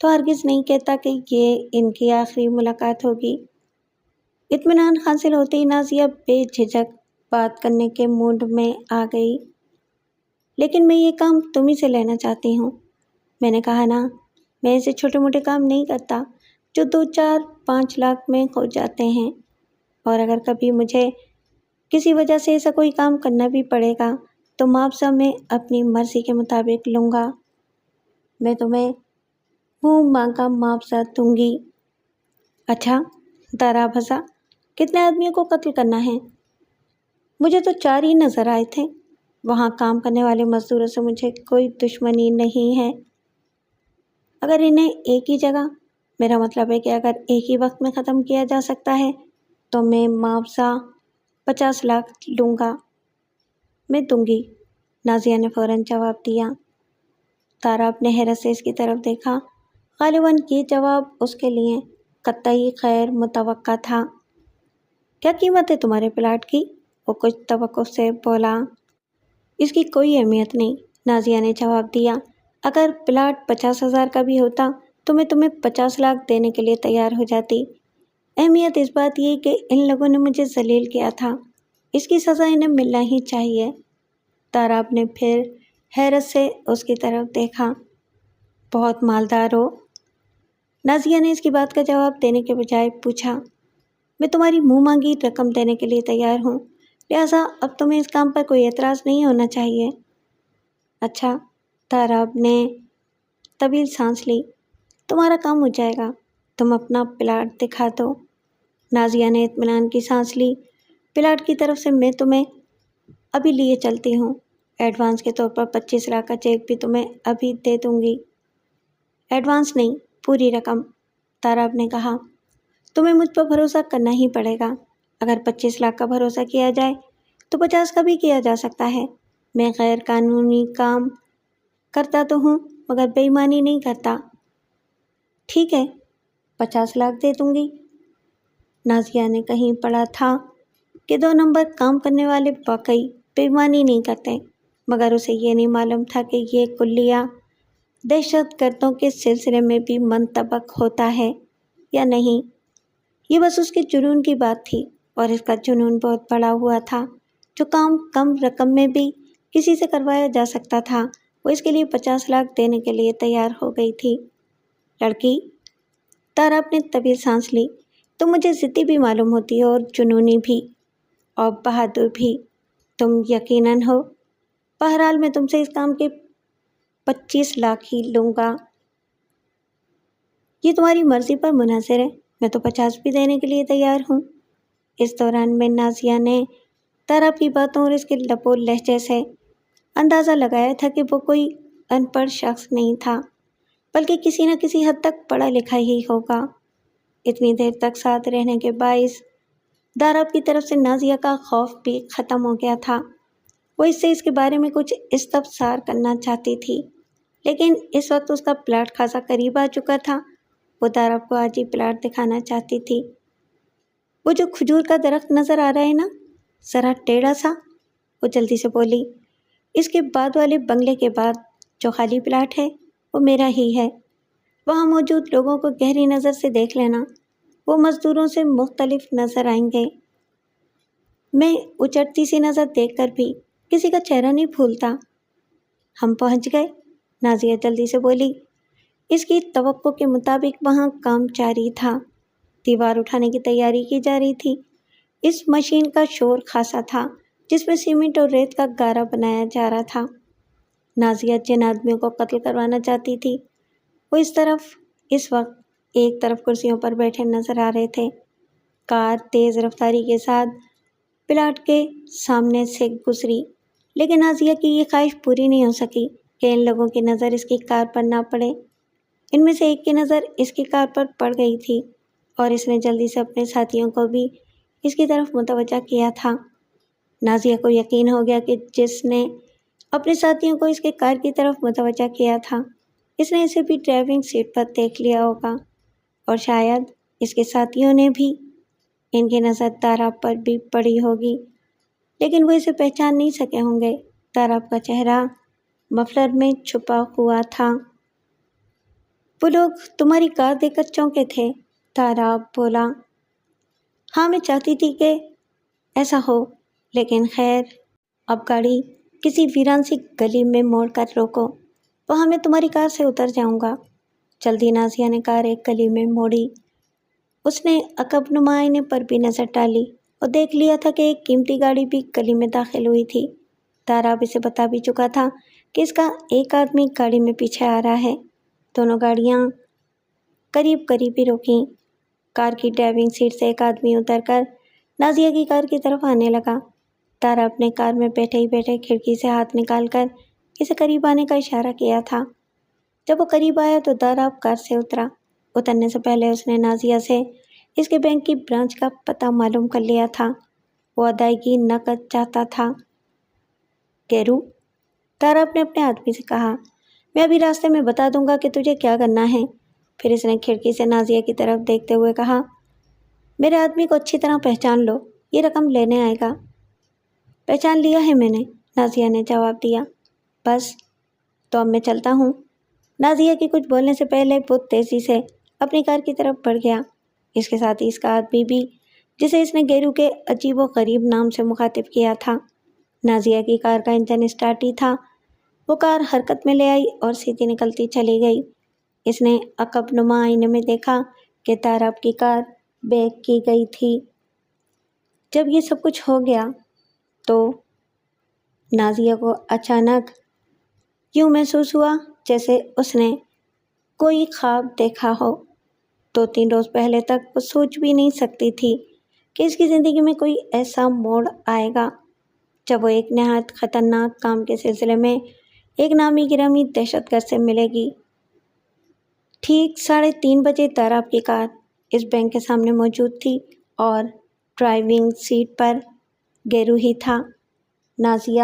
تو ہرگز نہیں کہتا کہ یہ ان کی آخری ملاقات ہوگی۔ اطمینان حاصل ہوتے ہی نازیہ بے جھجک بات کرنے کے موڈ میں آ گئی۔ لیکن میں یہ کام تمہیں سے لینا چاہتی ہوں۔ میں نے کہا نا، میں ایسے چھوٹے موٹے کام نہیں کرتا جو 2-4-5 لاکھ میں ہو جاتے ہیں، اور اگر کبھی مجھے کسی وجہ سے ایسا کوئی کام کرنا بھی پڑے گا تو معاوضہ میں اپنی مرضی کے مطابق لوں گا۔ میں تمہیں منہ مانگا معاوضہ دوں گی۔ اچھا؟ تاراب ہنسا۔ کتنے آدمیوں کو قتل کرنا ہے؟ مجھے تو 4 ہی نظر آئے تھے۔ وہاں کام کرنے والے مزدوروں سے مجھے کوئی دشمنی نہیں ہے۔ اگر انہیں ایک ہی جگہ، میرا مطلب ہے کہ اگر ایک ہی وقت میں ختم کیا جا سکتا ہے تو میں معاوضہ 50 لاکھ لوں گا۔ میں دوں گی، نازیہ نے فوراً جواب دیا۔ تاراب نے حیرت سے اس کی طرف دیکھا۔ غالباً یہ جواب اس کے لیے قطعی غیر متوقع تھا۔ کیا قیمت ہے تمہارے پلاٹ کی؟ وہ کچھ توقف سے بولا۔ اس کی کوئی اہمیت نہیں، نازیہ نے جواب دیا۔ اگر پلاٹ 50,000 کا بھی ہوتا تو میں تمہیں 50 لاکھ دینے کے لیے تیار ہو جاتی۔ اہمیت اس بات یہ کہ ان لوگوں نے مجھے ذلیل کیا تھا، اس کی سزا انہیں ملنا ہی چاہیے۔ تاراب نے پھر حیرت سے اس کی طرف دیکھا۔ بہت مالدار ہو؟ نازیہ نے اس کی بات کا جواب دینے کے بجائے پوچھا۔ میں تمہاری منہ مانگی رقم دینے کے لیے تیار ہوں، لہٰذا اب تمہیں اس کام پر کوئی اعتراض نہیں ہونا چاہیے۔ اچھا، تاراب نے طویل سانس لی۔ تمہارا کام ہو جائے گا، تم اپنا پلاٹ دکھا دو۔ نازیہ نے اطمینان کی سانس لی۔ پلاٹ کی طرف سے میں تمہیں ابھی لیے چلتی ہوں۔ ایڈوانس کے طور پر 25 لاکھ کا چیک بھی تمہیں ابھی دے دوں گی۔ ایڈوانس نہیں، پوری رقم، تاراب نے کہا۔ تمہیں مجھ پر بھروسہ کرنا ہی پڑے گا۔ اگر 25 لاکھ کا بھروسہ کیا جائے تو 50 کا بھی کیا جا سکتا ہے۔ میں غیر قانونی کام کرتا تو ہوں مگر بے ایمانی نہیں کرتا۔ ٹھیک ہے، 50 لاکھ دے دوں گی۔ نازیہ نے کہیں پڑھا تھا کہ 2 نمبر کام کرنے والے واقعی بے ایمانی نہیں کرتے، مگر اسے یہ نہیں معلوم تھا کہ یہ کلیہ دہشت گردوں کے سلسلے میں بھی منطبق ہوتا ہے یا نہیں۔ یہ بس اس کے جنون کی بات تھی، اور اس کا جنون بہت بڑا ہوا تھا۔ جو کام کم رقم میں بھی کسی سے کروایا جا سکتا تھا، وہ اس کے لیے 50 لاکھ دینے کے لیے تیار ہو گئی تھی۔ لڑکی، تارا نے طویل سانس لی، تم مجھے ضدی بھی معلوم ہوتی ہو اور جنونی بھی، اور بہادر بھی۔ تم یقیناً ہو۔ بہرحال میں تم سے اس کام کے 25 لاکھ ہی لوں گا۔ یہ تمہاری مرضی پر منحصر ہے، میں تو 50 بھی دینے کے لیے تیار ہوں۔ اس دوران میں نازیہ نے تارا کی باتوں اور اس کے لب و لہجے سے اندازہ لگایا تھا کہ وہ کوئی ان پڑھ شخص نہیں تھا، بلکہ کسی نہ کسی حد تک پڑھا لکھا ہی ہوگا۔ اتنی دیر تک ساتھ رہنے کے باعث داراب کی طرف سے نازیہ کا خوف بھی ختم ہو گیا تھا۔ وہ اس سے اس کے بارے میں کچھ استفسار کرنا چاہتی تھی، لیکن اس وقت اس کا پلاٹ خاصا قریب آ چکا تھا۔ وہ داراب کو آج ہی پلاٹ دکھانا چاہتی تھی۔ وہ جو کھجور کا درخت نظر آ رہا ہے نا، ذرا ٹیڑھا سا، وہ جلدی سے بولی۔ اس کے بعد والے بنگلے کے بعد جو خالی پلاٹ ہے وہ میرا ہی ہے۔ وہاں موجود لوگوں کو گہری نظر سے دیکھ لینا، وہ مزدوروں سے مختلف نظر آئیں گے۔ میں اچٹتی سی نظر دیکھ کر بھی کسی کا چہرہ نہیں بھولتا۔ ہم پہنچ گئے، نازیہ جلدی سے بولی۔ اس کی توقع کے مطابق وہاں کام جاری تھا۔ دیوار اٹھانے کی تیاری کی جا رہی تھی۔ اس مشین کا شور خاصا تھا جس میں سیمنٹ اور ریت کا گارا بنایا جا رہا تھا۔ نازیہ جن آدمیوں کو قتل کروانا چاہتی تھی، وہ اس وقت ایک طرف کرسیوں پر بیٹھے نظر آ رہے تھے۔ کار تیز رفتاری کے ساتھ پلاٹ کے سامنے سے گزری، لیکن نازیہ کی یہ خواہش پوری نہیں ہو سکی کہ ان لوگوں کی نظر اس کی کار پر نہ پڑے۔ ان میں سے ایک کی نظر اس کی کار پر پڑ گئی تھی، اور اس نے جلدی سے اپنے ساتھیوں کو بھی اس کی طرف متوجہ کیا تھا۔ نازیہ کو یقین ہو گیا کہ جس نے اپنے ساتھیوں کو اس کے کار کی طرف متوجہ کیا تھا، اس نے اسے بھی ڈرائیونگ سیٹ پر دیکھ لیا ہوگا، اور شاید اس کے ساتھیوں نے بھی۔ ان کی نظر داراب پر بھی پڑی ہوگی، لیکن وہ اسے پہچان نہیں سکے ہوں گے۔ داراب کا چہرہ مفلر میں چھپا ہوا تھا۔ وہ لوگ تمہاری کار دیکھ کر چونکے تھے، داراب بولا۔ ہاں، میں چاہتی تھی کہ ایسا ہو، لیکن خیر، اب گاڑی کسی ویران سی گلی میں موڑ کر روکو، وہاں میں تمہاری کار سے اتر جاؤں گا۔ جلدی نازیہ نے کار ایک گلی میں موڑی۔ اس نے عقب نما آئینے پر بھی نظر ڈالی اور دیکھ لیا تھا کہ ایک قیمتی گاڑی بھی گلی میں داخل ہوئی تھی۔ داراب اسے بتا بھی چکا تھا کہ اس کا ایک آدمی گاڑی میں پیچھے آ رہا ہے۔ دونوں گاڑیاں قریب قریب ہی روکیں۔ کار کی ڈرائیونگ سیٹ سے ایک آدمی اتر کر نازیہ کی کار کی طرف آنے لگا۔ داراب نے کار میں بیٹھے ہی بیٹھے کھڑکی سے ہاتھ نکال کر اسے قریب آنے کا اشارہ کیا تھا۔ جب وہ قریب آیا تو داراب کار سے اترا۔ اترنے سے پہلے اس نے نازیہ سے اس کے بینک کی برانچ کا پتہ معلوم کر لیا تھا۔ وہ ادائیگی نقد چاہتا تھا۔ گیرو، داراب نے اپنے آدمی سے کہا، میں ابھی راستے میں بتا دوں گا کہ تجھے کیا کرنا ہے۔ پھر اس نے کھڑکی سے نازیہ کی طرف دیکھتے ہوئے کہا، میرے آدمی کو اچھی طرح پہچان لو، یہ رقم لینے آئے گا۔ پہچان لیا ہے میں نے، نازیہ نے جواب دیا۔ بس، تو اب میں چلتا ہوں۔ نازیہ کے کچھ بولنے سے پہلے وہ تیزی سے اپنی کار کی طرف بڑھ گیا۔ اس کے ساتھ ہی اس کا آدمی بھی، جسے اس نے گیرو کے عجیب و غریب نام سے مخاطب کیا تھا۔ نازیہ کی کار کا انجن اسٹارٹ ہی تھا۔ وہ کار حرکت میں لے آئی اور سیدھی نکلتی چلی گئی۔ اس نے عقب نما آئینے میں دیکھا کہ داراب کی کار بیک کی گئی تھی۔ جب یہ سب کچھ ہو گیا تو نازیہ کو اچانک یوں محسوس ہوا جیسے اس نے کوئی خواب دیکھا ہو۔ 2-3 روز پہلے تک وہ سوچ بھی نہیں سکتی تھی کہ اس کی زندگی میں کوئی ایسا موڑ آئے گا جب وہ ایک نہایت خطرناک کام کے سلسلے میں ایک نامی گرامی دہشت گرد سے ملے گی۔ ٹھیک 3:30 بجے داراب کی کار اس بینک کے سامنے موجود تھی اور ڈرائیونگ سیٹ پر گیرو ہی تھا۔ نازیہ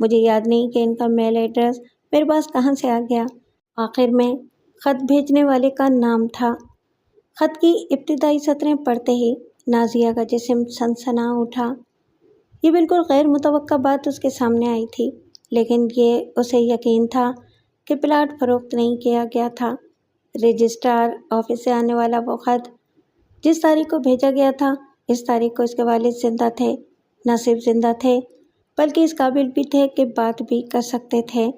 مجھے یاد نہیں کہ ان کا میل ایڈریس میرے پاس کہاں سے آ گیا۔ آخر میں خط بھیجنے والے کا نام تھا۔ خط کی ابتدائی سطریں پڑھتے ہی نازیہ کا جسم سنسنا اٹھا۔ یہ بالکل غیر متوقع بات اس کے سامنے آئی تھی، لیکن یہ اسے یقین تھا کہ پلاٹ فروخت نہیں کیا گیا تھا۔ رجسٹرار آفس سے آنے والا وہ خط جس تاریخ کو بھیجا گیا تھا، اس تاریخ کو اس کے والد زندہ تھے۔ نہ صرف زندہ تھے بلکہ اس قابل بھی تھے کہ بات بھی کر سکتے تھے۔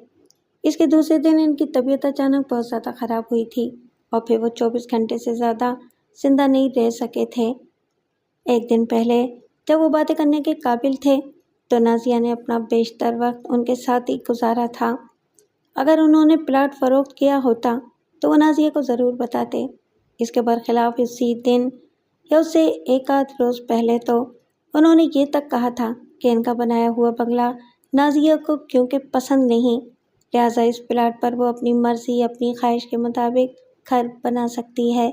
اس کے دوسرے دن ان کی طبیعت اچانک بہت زیادہ خراب ہوئی تھی اور پھر وہ 24 گھنٹے سے زیادہ زندہ نہیں رہ سکے تھے۔ ایک دن پہلے جب وہ باتیں کرنے کے قابل تھے تو نازیہ نے اپنا بیشتر وقت ان کے ساتھ ہی گزارا تھا۔ اگر انہوں نے پلاٹ فروخت کیا ہوتا تو وہ نازیہ کو ضرور بتاتے۔ اس کے برخلاف اسی دن یا اس سے ایک آدھ روز پہلے تو انہوں نے یہ تک کہا تھا کہ ان کا بنایا ہوا بنگلہ نازیہ کو کیونکہ پسند نہیں، لہٰذا اس پلاٹ پر وہ اپنی مرضی، اپنی خواہش کے مطابق گھر بنا سکتی ہے۔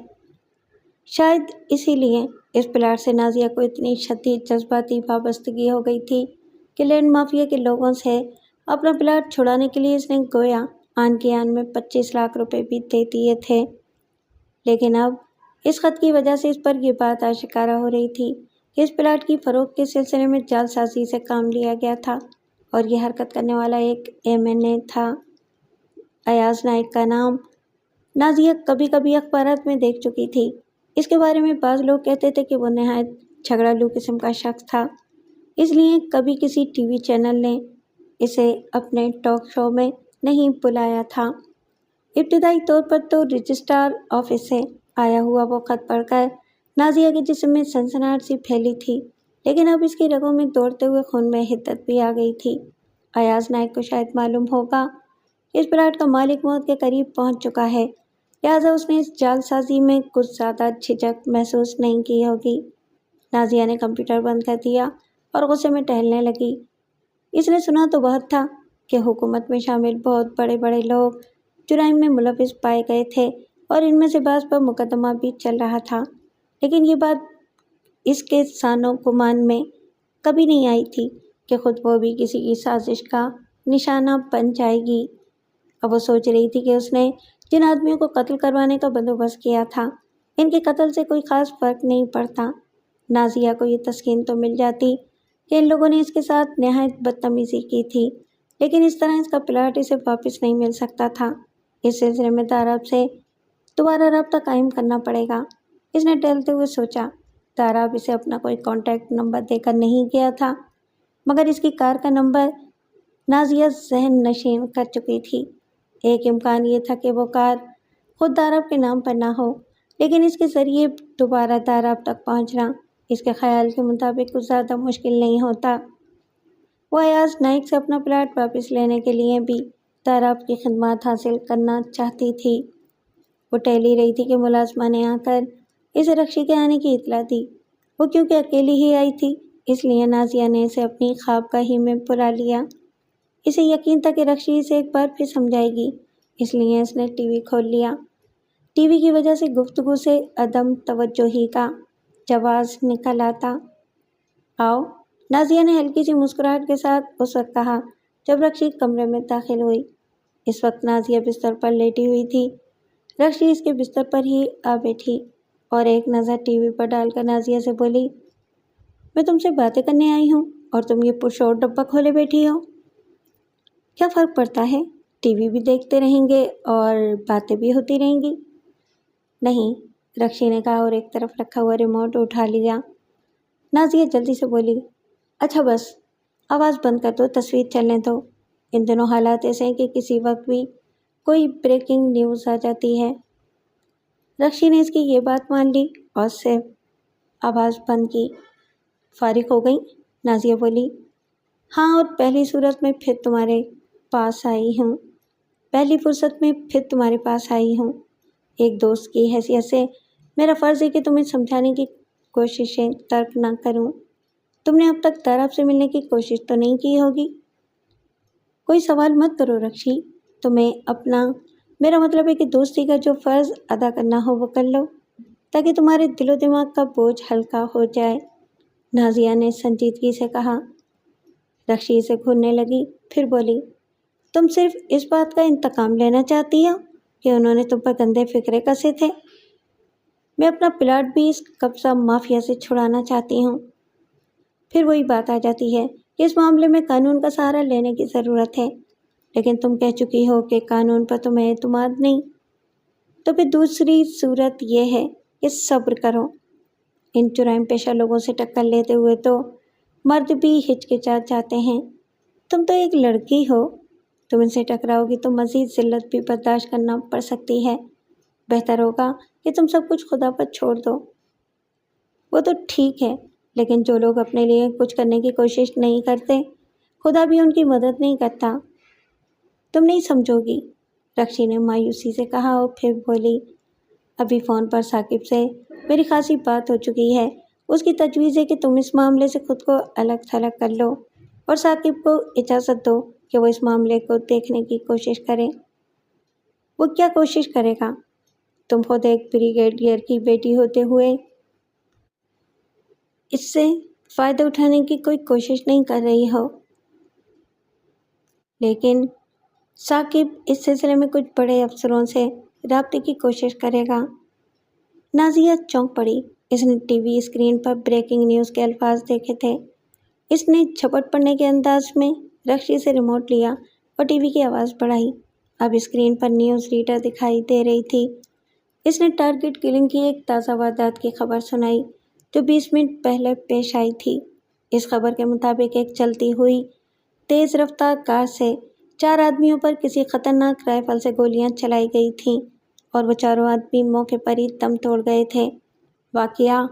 شاید اسی لیے اس پلاٹ سے نازیہ کو اتنی شدید جذباتی وابستگی ہو گئی تھی کہ لینڈ مافیا کے لوگوں سے اپنا پلاٹ چھڑانے کے لیے اس نے گویا آن کی آن میں 25 لاکھ روپے بھی دے دیے تھے۔ لیکن اب اس خط کی وجہ سے اس پر یہ بات آشکارا ہو رہی تھی کہ اس پلاٹ کی فروخت کے سلسلے میں جعل سازی سے کام لیا گیا تھا اور یہ حرکت کرنے والا ایک MNA تھا۔ ایاز نائک کا نام نازیہ کبھی کبھی اخبارات میں دیکھ چکی تھی۔ اس کے بارے میں بعض لوگ کہتے تھے کہ وہ نہایت جھگڑالو قسم کا شخص تھا، اس لیے کبھی کسی ٹی وی چینل نے اسے اپنے ٹاک شو میں نہیں بلایا تھا۔ ابتدائی طور پر تو رجسٹرار آفس سے آیا ہوا وہ خط پڑھ کر نازیہ کے جسم میں سنسناہٹ سی پھیلی تھی، لیکن اب اس کی رگوں میں دوڑتے ہوئے خون میں حدت بھی آ گئی تھی۔ ایاز نائک کو شاید معلوم ہوگا کہ اس پلاٹ کا مالک موت کے قریب پہنچ چکا ہے، لہٰذا اس نے اس جعل سازی میں کچھ زیادہ جھجک محسوس نہیں کی ہوگی۔ نازیہ نے کمپیوٹر بند کر دیا اور غصے میں ٹہلنے لگی۔ اس نے سنا تو بہت تھا کہ حکومت میں شامل بہت بڑے بڑے لوگ جرائم میں ملوث پائے گئے تھے اور ان میں سے بعض پر مقدمہ بھی چل رہا تھا، لیکن یہ بات اس کے سان و گمان میں کبھی نہیں آئی تھی کہ خود وہ بھی کسی کی سازش کا نشانہ بن جائے گی۔ اب وہ سوچ رہی تھی کہ اس نے جن آدمیوں کو قتل کروانے کا بندوبست کیا تھا، ان کے قتل سے کوئی خاص فرق نہیں پڑتا۔ نازیہ کو یہ تسکین تو مل جاتی کہ ان لوگوں نے اس کے ساتھ نہایت بدتمیزی کی تھی، لیکن اس طرح اس کا پلاٹ اسے واپس نہیں مل سکتا تھا۔ اس سلسلے میں داراب سے دوبارہ رابطہ قائم کرنا پڑے گا، اس نے ٹہلتے ہوئے سوچا۔ داراب اسے اپنا کوئی کانٹیکٹ نمبر دے کر نہیں گیا تھا، مگر اس کی کار کا نمبر نازیہ ذہن نشین کر چکی تھی۔ ایک امکان یہ تھا کہ وہ کار خود داراب کے نام پر نہ ہو، لیکن اس کے ذریعے دوبارہ داراب تک پہنچنا اس کے خیال کے مطابق کچھ زیادہ مشکل نہیں ہوتا۔ وہ ایاز نائک سے اپنا پلاٹ واپس لینے کے لیے بھی داراب کی خدمات حاصل کرنا چاہتی تھی۔ وہ ٹہلی رہی تھی کہ ملازمہ نے آ کر اسے رکشی کے آنے کی اطلاع دی۔ وہ کیونکہ اکیلی ہی آئی تھی، اس لیے نازیہ نے اسے اپنی خوابگاہی میں بلا لیا۔ اسے یقین تھا کہ رکشی اسے ایک بار پھر سمجھائے گی، اس لیے اس نے ٹی وی کھول لیا۔ ٹی وی کی وجہ سے گفتگو سے عدم توجہی کا جواز نکل آتا۔ آؤ، نازیہ نے ہلکی سی مسکراہٹ کے ساتھ اس وقت کہا جب رکشی کمرے میں داخل ہوئی۔ اس وقت نازیہ بستر پر لیٹی ہوئی تھی۔ رکشی اس کے بستر پر ہی آ بیٹھی اور ایک نظر ٹی وی پر ڈال کر نازیہ سے بولی، میں تم سے باتیں کرنے آئی ہوں اور تم یہ پرشور ڈبہ کھولے بیٹھی ہو۔ کیا فرق پڑتا ہے؟ ٹی وی بھی دیکھتے رہیں گے اور باتیں بھی ہوتی رہیں گی۔ نہیں، رکشی نے کہا اور ایک طرف رکھا ہوا ریموٹ اٹھا لیا۔ نازیہ جلدی سے بولی، اچھا بس آواز بند کر دو، تصویر چلنے دو۔ ان دنوں حالات ایسے ہیں کہ کسی وقت بھی کوئی بریکنگ نیوز آ جاتی ہے۔ رکشی نے اس کی یہ بات مان لی اور صرف آواز بند کی۔ فارغ ہو گئی؟ نازیہ بولی، ہاں، اور پہلی صورت میں پھر تمہارے پاس آئی ہوں۔ پہلی فرصت میں پھر تمہارے پاس آئی ہوں۔ ایک دوست کی حیثیت سے میرا فرض ہے کہ تمہیں سمجھانے کی کوششیں ترک نہ کروں۔ تم نے اب تک داراب سے ملنے کی کوشش تو نہیں کی ہوگی؟ کوئی سوال مت کرو رکشی، تمہیں اپنا، میرا مطلب ہے کہ دوستی کا جو فرض ادا کرنا ہو وہ کر لو تاکہ تمہارے دل و دماغ کا بوجھ ہلکا ہو جائے۔ نازیہ نے سنجیدگی سے کہا۔ رکشی اسے گھورنے لگی، پھر بولی، تم صرف اس بات کا انتقام لینا چاہتی ہو کہ انہوں نے تم پر گندے فکرے کسے تھے؟ میں اپنا پلاٹ بھی اس قبضہ مافیا سے چھڑانا چاہتی ہوں۔ پھر وہی بات آ جاتی ہے کہ اس معاملے میں قانون کا سہارا لینے کی ضرورت ہے، لیکن تم کہہ چکی ہو کہ قانون پر تمہیں اعتماد نہیں، تو پھر دوسری صورت یہ ہے کہ صبر کرو۔ ان جرائم پیشہ لوگوں سے ٹکر لیتے ہوئے تو مرد بھی ہچکچا جاتے ہیں، تم تو ایک لڑکی ہو، تم ان سے ٹکراؤ گی تو مزید ذلت بھی برداشت کرنا پڑ سکتی ہے، بہتر ہوگا کہ تم سب کچھ خدا پر چھوڑ دو۔ وہ تو ٹھیک ہے، لیکن جو لوگ اپنے لیے کچھ کرنے کی کوشش نہیں کرتے، خدا بھی ان کی مدد نہیں کرتا۔ تم نہیں سمجھو گی، رکشی نے مایوسی سے کہا اور پھر بولی، ابھی فون پر ثاقب سے میری خاصی بات ہو چکی ہے، اس کی تجویز ہے کہ تم اس معاملے سے خود کو الگ تھلگ کر لو اور ثاقب کو اجازت دو کہ وہ اس معاملے کو دیکھنے کی کوشش کرے۔ وہ کیا کوشش کرے گا؟ تم خود ایک بریگیڈیئر کی بیٹی ہوتے ہوئے اس سے فائدہ اٹھانے کی کوئی کوشش نہیں کر رہی ہو، لیکن ثاقب اس سلسلے میں کچھ بڑے افسروں سے رابطے کی کوشش کرے گا۔ نازیہ چونک پڑی، اس نے ٹی وی اسکرین پر بریکنگ نیوز کے الفاظ دیکھے تھے۔ اس نے جھپٹ پڑنے کے انداز میں رکشی سے ریموٹ لیا اور ٹی وی کی آواز بڑھائی۔ اب اسکرین پر نیوز ریڈر دکھائی دے رہی تھی۔ اس نے ٹارگٹ کلنگ کی ایک تازہ واردات کی خبر سنائی جو 20 منٹ پہلے پیش آئی تھی۔ اس خبر کے مطابق ایک چلتی ہوئی تیز رفتار کار سے 4 آدمیوں پر کسی خطرناک رائفل سے گولیاں چلائی گئی تھیں اور وہ چاروں آدمی موقع پر ہی دم توڑ گئے تھے۔ واقعہ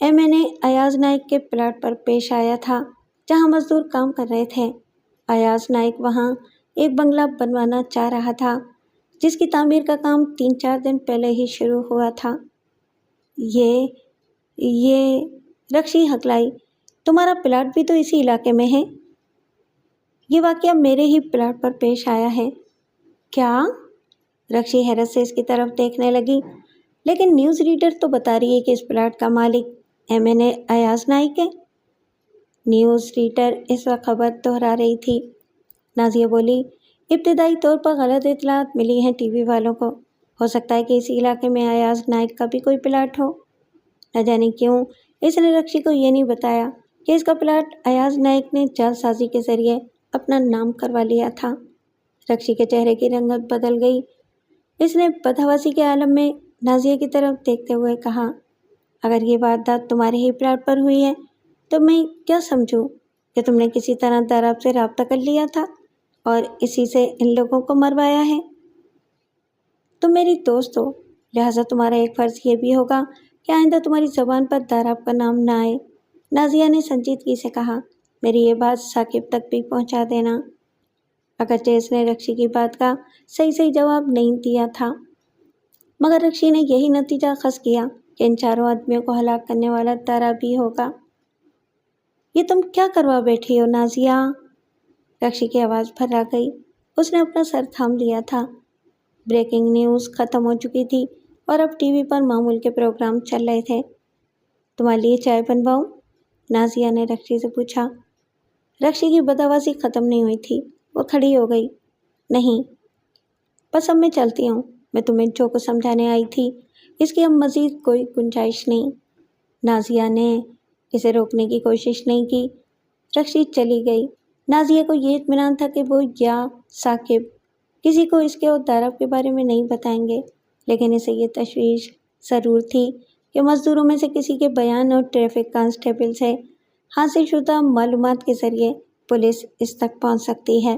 MNA ایاز نائک کے پلاٹ پر پیش آیا تھا جہاں مزدور کام کر رہے تھے۔ ایاز نائک وہاں ایک بنگلہ بنوانا چاہ رہا تھا جس کی تعمیر کا کام 3-4 دن پہلے ہی شروع ہوا تھا۔ یہ رکشی ہکلائی، تمہارا پلاٹ بھی تو اسی علاقے میں ہے؟ یہ واقعہ میرے ہی پلاٹ پر پیش آیا ہے۔ کیا؟ رکشی حیرت سے اس کی طرف دیکھنے لگی، لیکن نیوز ریڈر تو بتا رہی ہے کہ اس پلاٹ کا مالک MNA ایاز نائک ہے۔ نیوز ریڈر اس وقت خبر دہرا رہی تھی۔ نازیہ بولی، ابتدائی طور پر غلط اطلاعات ملی ہیں ٹی وی والوں کو، ہو سکتا ہے کہ اسی علاقے میں ایاز نائک کا بھی کوئی پلاٹ ہو۔ نہ جانے کیوں اس نے رکشی کو یہ نہیں بتایا کہ اس کا پلاٹ ایاز نائک نے جعل سازی کے ذریعے اپنا نام کروا لیا تھا۔ رکشی کے چہرے کی رنگت بدل گئی۔ اس نے بدحواسی کے عالم میں نازیہ کی طرف دیکھتے ہوئے کہا، اگر یہ واردات تمہارے ہی پلاٹ پر ہوئی ہے تو میں کیا سمجھوں کہ تم نے کسی طرح داراب سے رابطہ کر لیا تھا اور اسی سے ان لوگوں کو مروایا ہے۔ تم میری دوست ہو، لہٰذا تمہارا ایک فرض یہ بھی ہوگا کہ آئندہ تمہاری زبان پر داراب کا نام نہ آئے۔ نازیہ نے سنجیدگی سے کہا، میری یہ بات ثاقب تک بھی پہنچا دینا۔ اگرچہ اس نے رکشی کی بات کا صحیح جواب نہیں دیا تھا، مگر رکشی نے یہی نتیجہ اخذ کیا کہ ان چاروں آدمیوں کو ہلاک کرنے والا داراب ہی ہوگا۔ یہ تم کیا کروا بیٹھی ہو نازیہ؟ رکشی کی آواز بھرا گئی۔ اس نے اپنا سر تھام لیا تھا۔ بریکنگ نیوز ختم ہو چکی تھی اور اب ٹی وی پر معمول کے پروگرام چل رہے تھے۔ تمہارے لیے چائے بنواؤں؟ نازیہ نے رکشی سے پوچھا۔ رکشی کی بدحواسی ختم نہیں ہوئی تھی، وہ کھڑی ہو گئی۔ نہیں، بس اب میں چلتی ہوں، میں تمہیں جو کچھ سمجھانے آئی تھی اس کی اب مزید کوئی گنجائش نہیں۔ نازیہ نے اسے روکنے کی کوشش نہیں کی۔ رکشی چلی گئی۔ نازیہ کو یہ اطمینان تھا کہ وہ یا ثاقب کسی کو اس کے اور داراب کے بارے میں نہیں بتائیں گے، لیکن اسے یہ تشویش ضرور تھی کہ مزدوروں میں سے کسی کے بیان اور ٹریفک کانسٹیبل سے حاصل شدہ معلومات کے ذریعے پولیس اس تک پہنچ سکتی ہے۔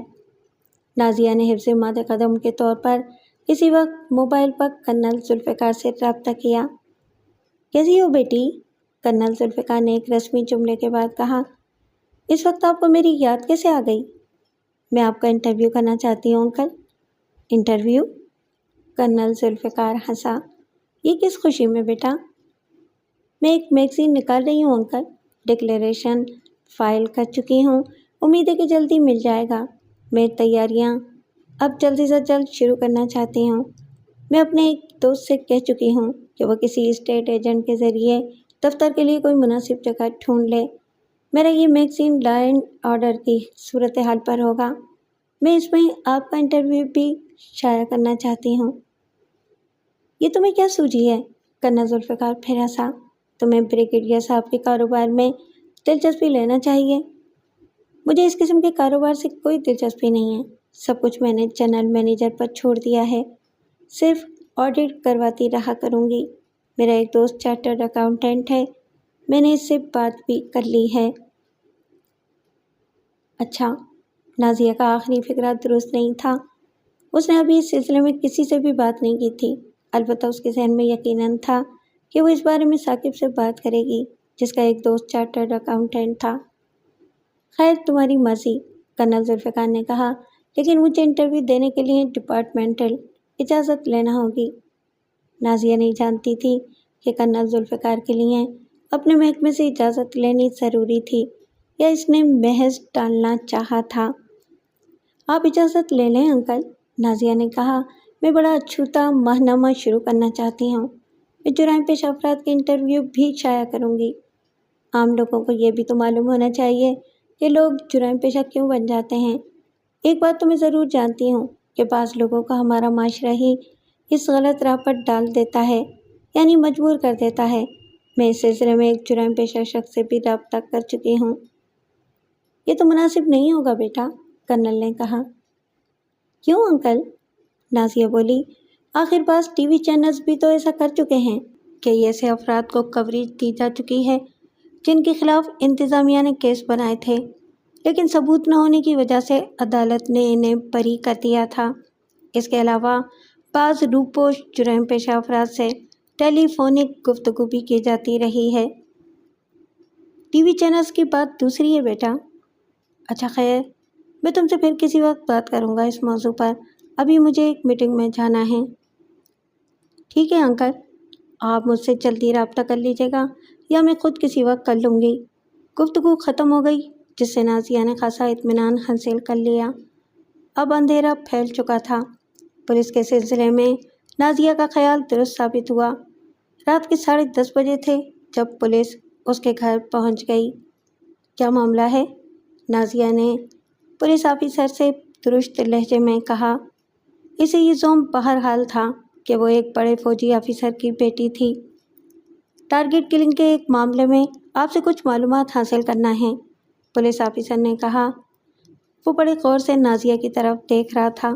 نازیہ نے حفظ ماد قدم کے طور پر اسی وقت موبائل پر کرنل ذوالفقار سے رابطہ کیا۔ کیسی ہو بیٹی؟ کرنل ذوالفقار نے ایک رسمی جملے کے بعد کہا، اس وقت آپ کو میری یاد کیسے آ گئی؟ میں آپ کا انٹرویو کرنا چاہتی ہوں انکل۔ انٹرویو؟ کرنل ذوالفقار ہنسا، یہ کس خوشی میں بیٹا؟ میں ایک میگزین نکال رہی ہوں انکل، ڈکلیریشن فائل کر چکی ہوں، امید ہے کہ جلدی مل جائے گا۔ میں تیاریاں اب جلدی سے جلد شروع کرنا چاہتی ہوں۔ میں اپنے ایک دوست سے کہہ چکی ہوں کہ وہ کسی اسٹیٹ ایجنٹ کے ذریعے دفتر کے لیے کوئی مناسب جگہ ڈھونڈ لے۔ میرا یہ میگزین لا اینڈ آرڈر کی صورتحال پر ہوگا۔ میں اس میں آپ کا انٹرویو بھی شائع کرنا چاہتی ہوں۔ یہ تمہیں کیا سوجی ہے؟ کرنل ذوالفقار پھر ہنسا۔ تمہیں بریگیڈیئر صاحب کے کاروبار میں دلچسپی لینا چاہیے۔ مجھے اس قسم کے کاروبار سے کوئی دلچسپی نہیں ہے۔ سب کچھ میں نے جنرل مینیجر پر چھوڑ دیا ہے۔ صرف آڈٹ کرواتی رہا کروں گی۔ میرا ایک دوست چارٹرڈ اکاؤنٹنٹ ہے، میں نے اس سے بات بھی کر لی ہے۔ اچھا، نازیہ کا آخری فقرہ درست نہیں تھا۔ اس نے ابھی اس سلسلے میں کسی سے بھی بات نہیں کی تھی، البتہ اس کے ذہن میں یقیناً تھا کہ وہ اس بارے میں ثاقب سے بات کرے گی، جس کا ایک دوست چارٹرڈ اکاؤنٹنٹ تھا۔ خیر، تمہاری مرضی، کرنل ذوالفقار نے کہا، لیکن مجھے انٹرویو دینے کے لیے ڈپارٹمنٹل اجازت لینا ہوگی۔ نازیہ نہیں جانتی تھی کہ کرنل ذوالفقار کے لیے اپنے محکمے سے اجازت لینی ضروری تھی یا اس نے محض ٹالنا چاہا تھا۔ آپ اجازت لے لیں انکل، نازیہ نے کہا، میں بڑا اچھوتا ماہنامہ شروع کرنا چاہتی ہوں۔ میں جرائم پیشہ افراد کے انٹرویو بھی شائع کروں گی۔ عام لوگوں کو یہ بھی تو معلوم ہونا چاہیے کہ لوگ جرائم پیشہ کیوں بن جاتے ہیں۔ ایک بات تو میں ضرور جانتی ہوں کہ بعض لوگوں کو ہمارا معاشرہ ہی اس غلط راہ پر ڈال دیتا ہے، یعنی مجبور کر دیتا ہے۔ میں اس سلسلے میں ایک جرائم پیشہ شخص سے بھی رابطہ کر چکی ہوں۔ یہ تو مناسب نہیں ہوگا بیٹا، کرنل نے کہا۔ کیوں انکل؟ نازیہ بولی، آخر بعض ٹی وی چینلز بھی تو ایسا کر چکے ہیں کہ ایسے افراد کو کوریج دی جا چکی ہے جن کے خلاف انتظامیہ نے کیس بنائے تھے، لیکن ثبوت نہ ہونے کی وجہ سے عدالت نے انہیں بری کر دیا تھا۔ اس کے علاوہ بعض روپوش جرائم پیشہ افراد سے ٹیلی فونک گفتگو بھی کی جاتی رہی ہے۔ ٹی وی چینلز کی بات دوسری ہے بیٹا۔ اچھا خیر، میں تم سے پھر کسی وقت بات کروں گا اس موضوع پر، ابھی مجھے ایک میٹنگ میں جانا ہے۔ ٹھیک ہے انکل، آپ مجھ سے جلدی رابطہ کر لیجیے گا یا میں خود کسی وقت کر لوں گی۔ گفتگو ختم ہو گئی، جس سے نازیہ نے خاصا اطمینان حاصل کر لیا۔ اب اندھیرا پھیل چکا تھا۔ پولیس کے سلسلے میں نازیہ کا خیال درست ثابت ہوا۔ رات کے 10:30 بجے تھے جب پولیس اس کے گھر پہنچ گئی۔ کیا معاملہ ہے؟ نازیہ نے پولیس آفیسر سے درست لہجے میں کہا۔ اسے یہ زوم بہرحال تھا کہ وہ ایک بڑے فوجی آفیسر کی بیٹی تھی۔ ٹارگٹ کلنگ کے ایک معاملے میں آپ سے کچھ معلومات حاصل کرنا ہے، پولیس آفیسر نے کہا۔ وہ بڑے غور سے نازیہ کی طرف دیکھ رہا تھا۔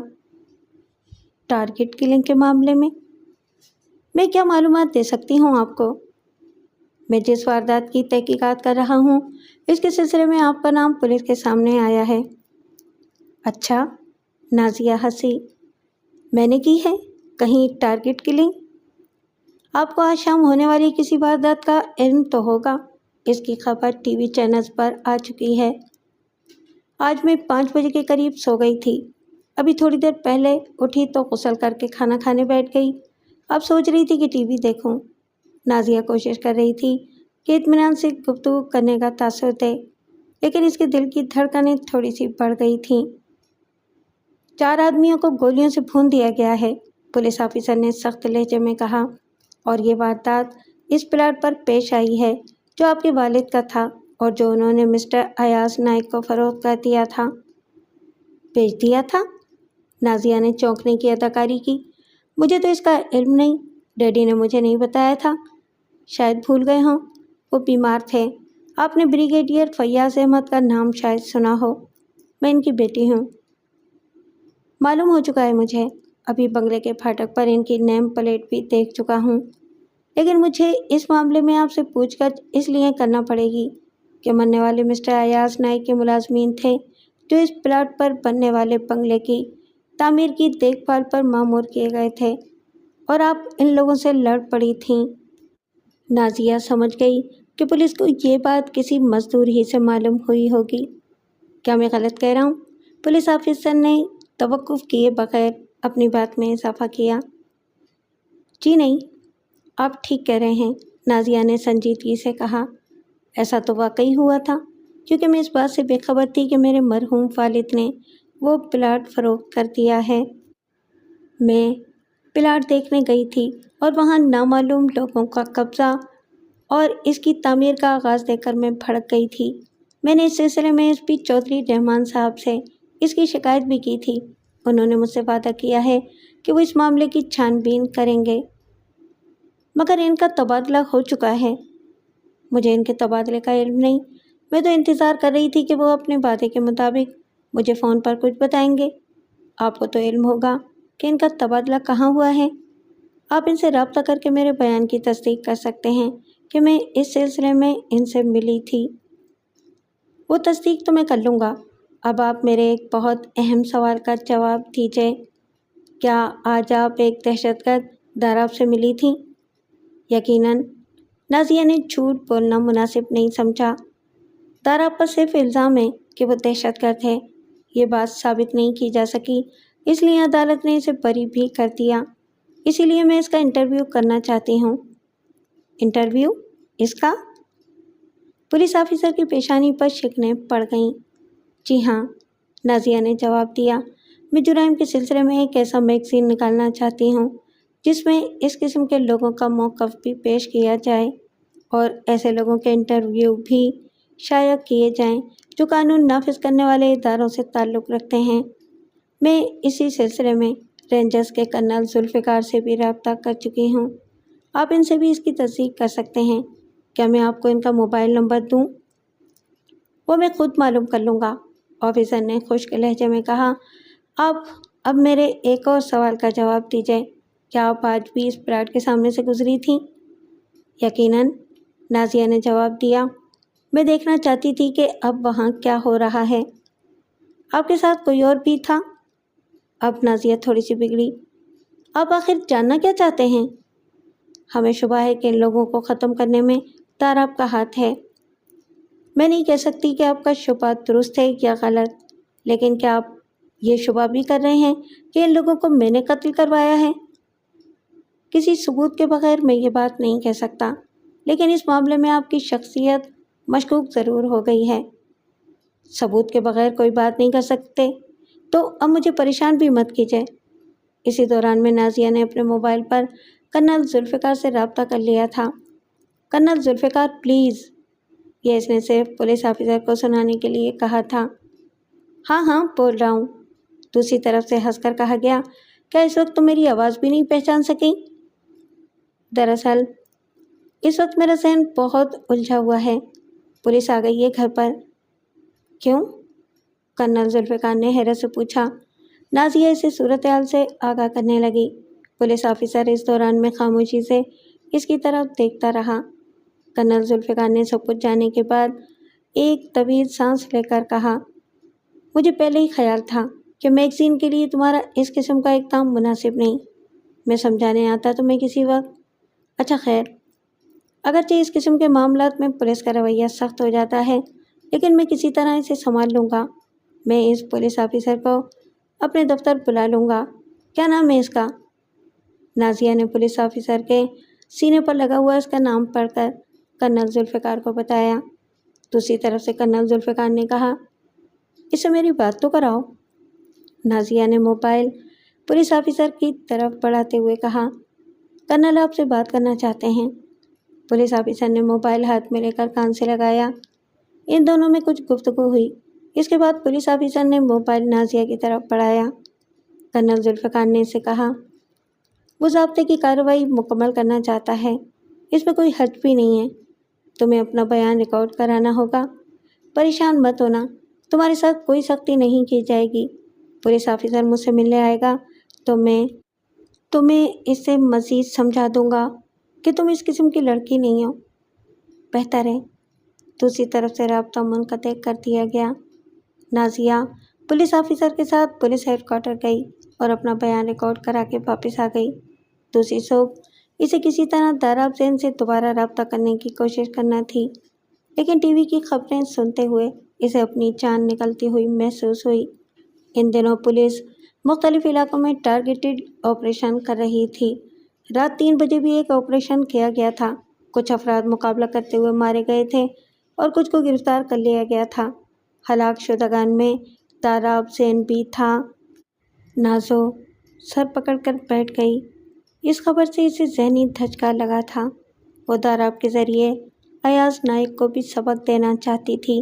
ٹارگٹ کلنگ کے معاملے میں کیا معلومات دے سکتی ہوں آپ کو؟ میں جس واردات کی تحقیقات کر رہا ہوں اس کے سلسلے میں آپ کا نام پولیس کے سامنے آیا ہے۔ اچھا، نازیہ ہنسی۔ میں نے کی ہے کہیں ٹارگٹ کلنگ؟ آپ کو آج شام ہونے والی کسی واردات کا علم تو ہوگا، اس کی خبر ٹی وی چینلز پر آ چکی ہے۔ آج میں 5 بجے کے قریب سو گئی تھی، ابھی تھوڑی دیر پہلے اٹھی تو غسل کر کے کھانا کھانے بیٹھ گئی۔ اب سوچ رہی تھی کہ ٹی وی دیکھوں۔ نازیہ کوشش کر رہی تھی کہ اطمینان سے گفتگو کرنے کا تاثر دے، لیکن اس کے دل کی دھڑکنیں تھوڑی سی بڑھ گئی تھیں۔ 4 آدمیوں کو گولیوں سے بھون دیا گیا ہے، پولیس آفیسر نے سخت لہجے میں کہا، اور یہ واردات اس پلاٹ پر پیش آئی ہے جو آپ کے والد کا تھا اور جو انہوں نے مسٹر ایاز نائک کو فروخت کر دیا تھا۔ بیچ دیا تھا؟ نازیہ نے چونکنے کی اداکاری کی۔ مجھے تو اس کا علم نہیں، ڈیڈی نے مجھے نہیں بتایا تھا۔ شاید بھول گئے ہوں، وہ بیمار تھے۔ آپ نے بریگیڈیئر فیاض احمد کا نام شاید سنا ہو، میں ان کی بیٹی ہوں۔ معلوم ہو چکا ہے مجھے، ابھی بنگلے کے پھاٹک پر ان کی نیم پلیٹ بھی دیکھ چکا ہوں، لیکن مجھے اس معاملے میں آپ سے پوچھ گچھ اس لیے کرنا پڑے گی کہ مرنے والے مسٹر ایاز نائک کے ملازمین تھے جو اس پلاٹ پر بننے والے بنگلے کی تعمیر کی دیکھ بھال پر مامور کیے گئے تھے، اور آپ ان لوگوں سے لڑ پڑی تھیں۔ نازیہ سمجھ گئی کہ پولیس کو یہ بات کسی مزدور ہی سے معلوم ہوئی ہوگی۔ کیا میں غلط کہہ رہا ہوں؟ پولیس آفیسر نے توقف کیے بغیر اپنی بات میں اضافہ کیا۔ جی نہیں، آپ ٹھیک کہہ رہے ہیں، نازیہ نے سنجیدگی سے کہا۔ ایسا تو واقعی ہوا تھا، کیونکہ میں اس بات سے بے خبر تھی کہ میرے مرحوم والد نے وہ پلاٹ فروخت کر دیا ہے۔ میں پلاٹ دیکھنے گئی تھی اور وہاں نامعلوم لوگوں کا قبضہ اور اس کی تعمیر کا آغاز دیکھ کر میں بھڑک گئی تھی۔ میں نے اس سلسلے میں SP چودھری رحمان صاحب سے اس کی شکایت بھی کی تھی۔ انہوں نے مجھ سے وعدہ کیا ہے کہ وہ اس معاملے کی چھان بین کریں گے، مگر ان کا تبادلہ ہو چکا ہے۔ مجھے ان کے تبادلے کا علم نہیں، میں تو انتظار کر رہی تھی کہ وہ اپنے وعدے کے مطابق مجھے فون پر کچھ بتائیں گے۔ آپ کو تو علم ہوگا کہ ان کا تبادلہ کہاں ہوا ہے۔ آپ ان سے رابطہ کر کے میرے بیان کی تصدیق کر سکتے ہیں کہ میں اس سلسلے میں ان سے ملی تھی۔ وہ تصدیق تو میں کر لوں گا۔ اب آپ میرے ایک بہت اہم سوال کا جواب دیجیے۔ کیا آج آپ ایک دہشت گرد داراب سے ملی تھیں؟ یقیناً۔ نازیہ نے جھوٹ بولنا مناسب نہیں سمجھا۔ داراب پر صرف الزام ہے کہ وہ دہشت گرد ہے، یہ بات ثابت نہیں کی جا سکی، اس لیے عدالت نے اسے بری بھی کر دیا۔ اسی لیے میں اس کا انٹرویو کرنا چاہتی ہوں۔ انٹرویو؟ اس کا؟ پولیس آفیسر کی پیشانی پر شکنیں پڑ گئیں۔ جی ہاں، نازیہ نے جواب دیا، میں جرائم کے سلسلے میں ایک ایسا میگزین نکالنا چاہتی ہوں جس میں اس قسم کے لوگوں کا موقف بھی پیش کیا جائے اور ایسے لوگوں کے انٹرویو بھی شائع کیے جائیں جو قانون نافذ کرنے والے اداروں سے تعلق رکھتے ہیں۔ میں اسی سلسلے میں رینجرز کے کرنل ذوالفقار سے بھی رابطہ کر چکی ہوں۔ آپ ان سے بھی اس کی تصدیق کر سکتے ہیں۔ کیا میں آپ کو ان کا موبائل نمبر دوں؟ وہ میں خود معلوم کر لوں گا، آفیسر نے خشک لہجے میں کہا۔ آپ اب میرے ایک اور سوال کا جواب دیجیے۔ کیا آپ آج بھی اس پلاٹ کے سامنے سے گزری تھیں؟ یقیناً، نازیہ نے جواب دیا۔ میں دیکھنا چاہتی تھی کہ اب وہاں کیا ہو رہا ہے۔ آپ کے ساتھ کوئی اور بھی تھا؟ اب نازیہ تھوڑی سی بگڑی۔ آپ آخر جاننا کیا چاہتے ہیں؟ ہمیں شبہ ہے کہ ان لوگوں کو ختم کرنے میں داراب کا ہاتھ ہے۔ میں نہیں کہہ سکتی کہ آپ کا شبہ درست ہے یا غلط، لیکن کیا آپ یہ شبہ بھی کر رہے ہیں کہ ان لوگوں کو میں نے قتل کروایا ہے؟ کسی ثبوت کے بغیر میں یہ بات نہیں کہہ سکتا، لیکن اس معاملے میں آپ کی شخصیت مشکوک ضرور ہو گئی ہے۔ ثبوت کے بغیر کوئی بات نہیں کر سکتے تو اب مجھے پریشان بھی مت کیجیے۔ اسی دوران میں نازیہ نے اپنے موبائل پر کرنل ذوالفقار سے رابطہ کر لیا تھا۔ کرنل ذوالفقار پلیز، یہ اس نے صرف پولیس آفیسر کو سنانے کے لیے کہا تھا۔ ہاں ہاں بول رہا ہوں، دوسری طرف سے ہنس کر کہا گیا۔ کیا اس وقت تم میری آواز بھی نہیں پہچان سکیں؟ دراصل اس وقت میرا ذہن بہت الجھا ہوا ہے، پولیس آ گئی ہے گھر پر۔ کیوں؟ کرنل ذوالفقار نے حیرت سے پوچھا۔ نازیہ اسے صورتحال سے آگاہ کرنے لگی۔ پولیس آفیسر اس دوران میں خاموشی سے اس کی طرف دیکھتا رہا۔ کرنل ذوالفقار نے سب کچھ جاننے کے بعد ایک طویل سانس لے کر کہا، مجھے پہلے ہی خیال تھا کہ میگزین کے لیے تمہارا اس قسم کا اقدام مناسب نہیں۔ میں سمجھانے آتا تو میں کسی وقت۔ اچھا خیر، اگرچہ اس قسم کے معاملات میں پولیس کا رویہ سخت ہو جاتا ہے، لیکن میں کسی طرح اسے سنبھال لوں گا۔ میں اس پولیس آفیسر کو اپنے دفتر بلا لوں گا۔ کیا نام ہے اس کا؟ نازیہ نے پولیس آفیسر کے سینے پر لگا ہوا اس کا نام پڑھ کر کرنل ذوالفقار کو بتایا۔ دوسری طرف سے کرنل ذوالفقار نے کہا، اس سے میری بات تو کراؤ۔ نازیہ نے موبائل پولیس آفیسر کی طرف بڑھاتے ہوئے کہا، کرنل آپ سے بات کرنا چاہتے ہیں۔ پولیس آفیسر نے موبائل ہاتھ میں لے کر کان سے لگایا۔ ان دونوں میں کچھ گفتگو ہوئی۔ اس کے بعد پولیس آفیسر نے موبائل نازیہ کی طرف بڑھایا۔ کرنل ذوالفقار نے اسے کہا، وہ ضابطے کی کارروائی مکمل کرنا چاہتا ہے، اس میں کوئی حرج بھی نہیں ہے۔ تمہیں اپنا بیان ریکارڈ کرانا ہوگا۔ پریشان مت ہونا، تمہارے ساتھ کوئی سختی نہیں کی جائے گی۔ پولیس آفیسر مجھ سے ملنے آئے گا تو میں تمہیں اس سے مزید سمجھا دوں گا کہ تم اس قسم کی لڑکی نہیں ہو۔ بہتر ہے۔ دوسری طرف سے رابطہ منقطع کر دیا گیا۔ نازیہ پولیس آفیسر کے ساتھ پولیس ہیڈ کوارٹر گئی اور اپنا بیان ریکارڈ کرا کے واپس آ گئی۔ دوسری صبح اسے کسی طرح داراب ذہن سے دوبارہ رابطہ کرنے کی کوشش کرنا تھی، لیکن ٹی وی کی خبریں سنتے ہوئے اسے اپنی جان نکلتی ہوئی محسوس ہوئی۔ ان دنوں پولیس مختلف علاقوں میں ٹارگیٹڈ آپریشن کر رہی تھی۔ رات 3 بجے بھی ایک آپریشن کیا گیا تھا۔ کچھ افراد مقابلہ کرتے ہوئے مارے گئے تھے اور کچھ کو گرفتار کر لیا گیا تھا۔ ہلاک شدگان میں داراب زین بھی تھا۔ نازو سر پکڑ کر بیٹھ گئی۔ اس خبر سے اسے ذہنی دھچکا لگا تھا۔ وہ داراب کے ذریعے ایاز نائک کو بھی سبق دینا چاہتی تھی۔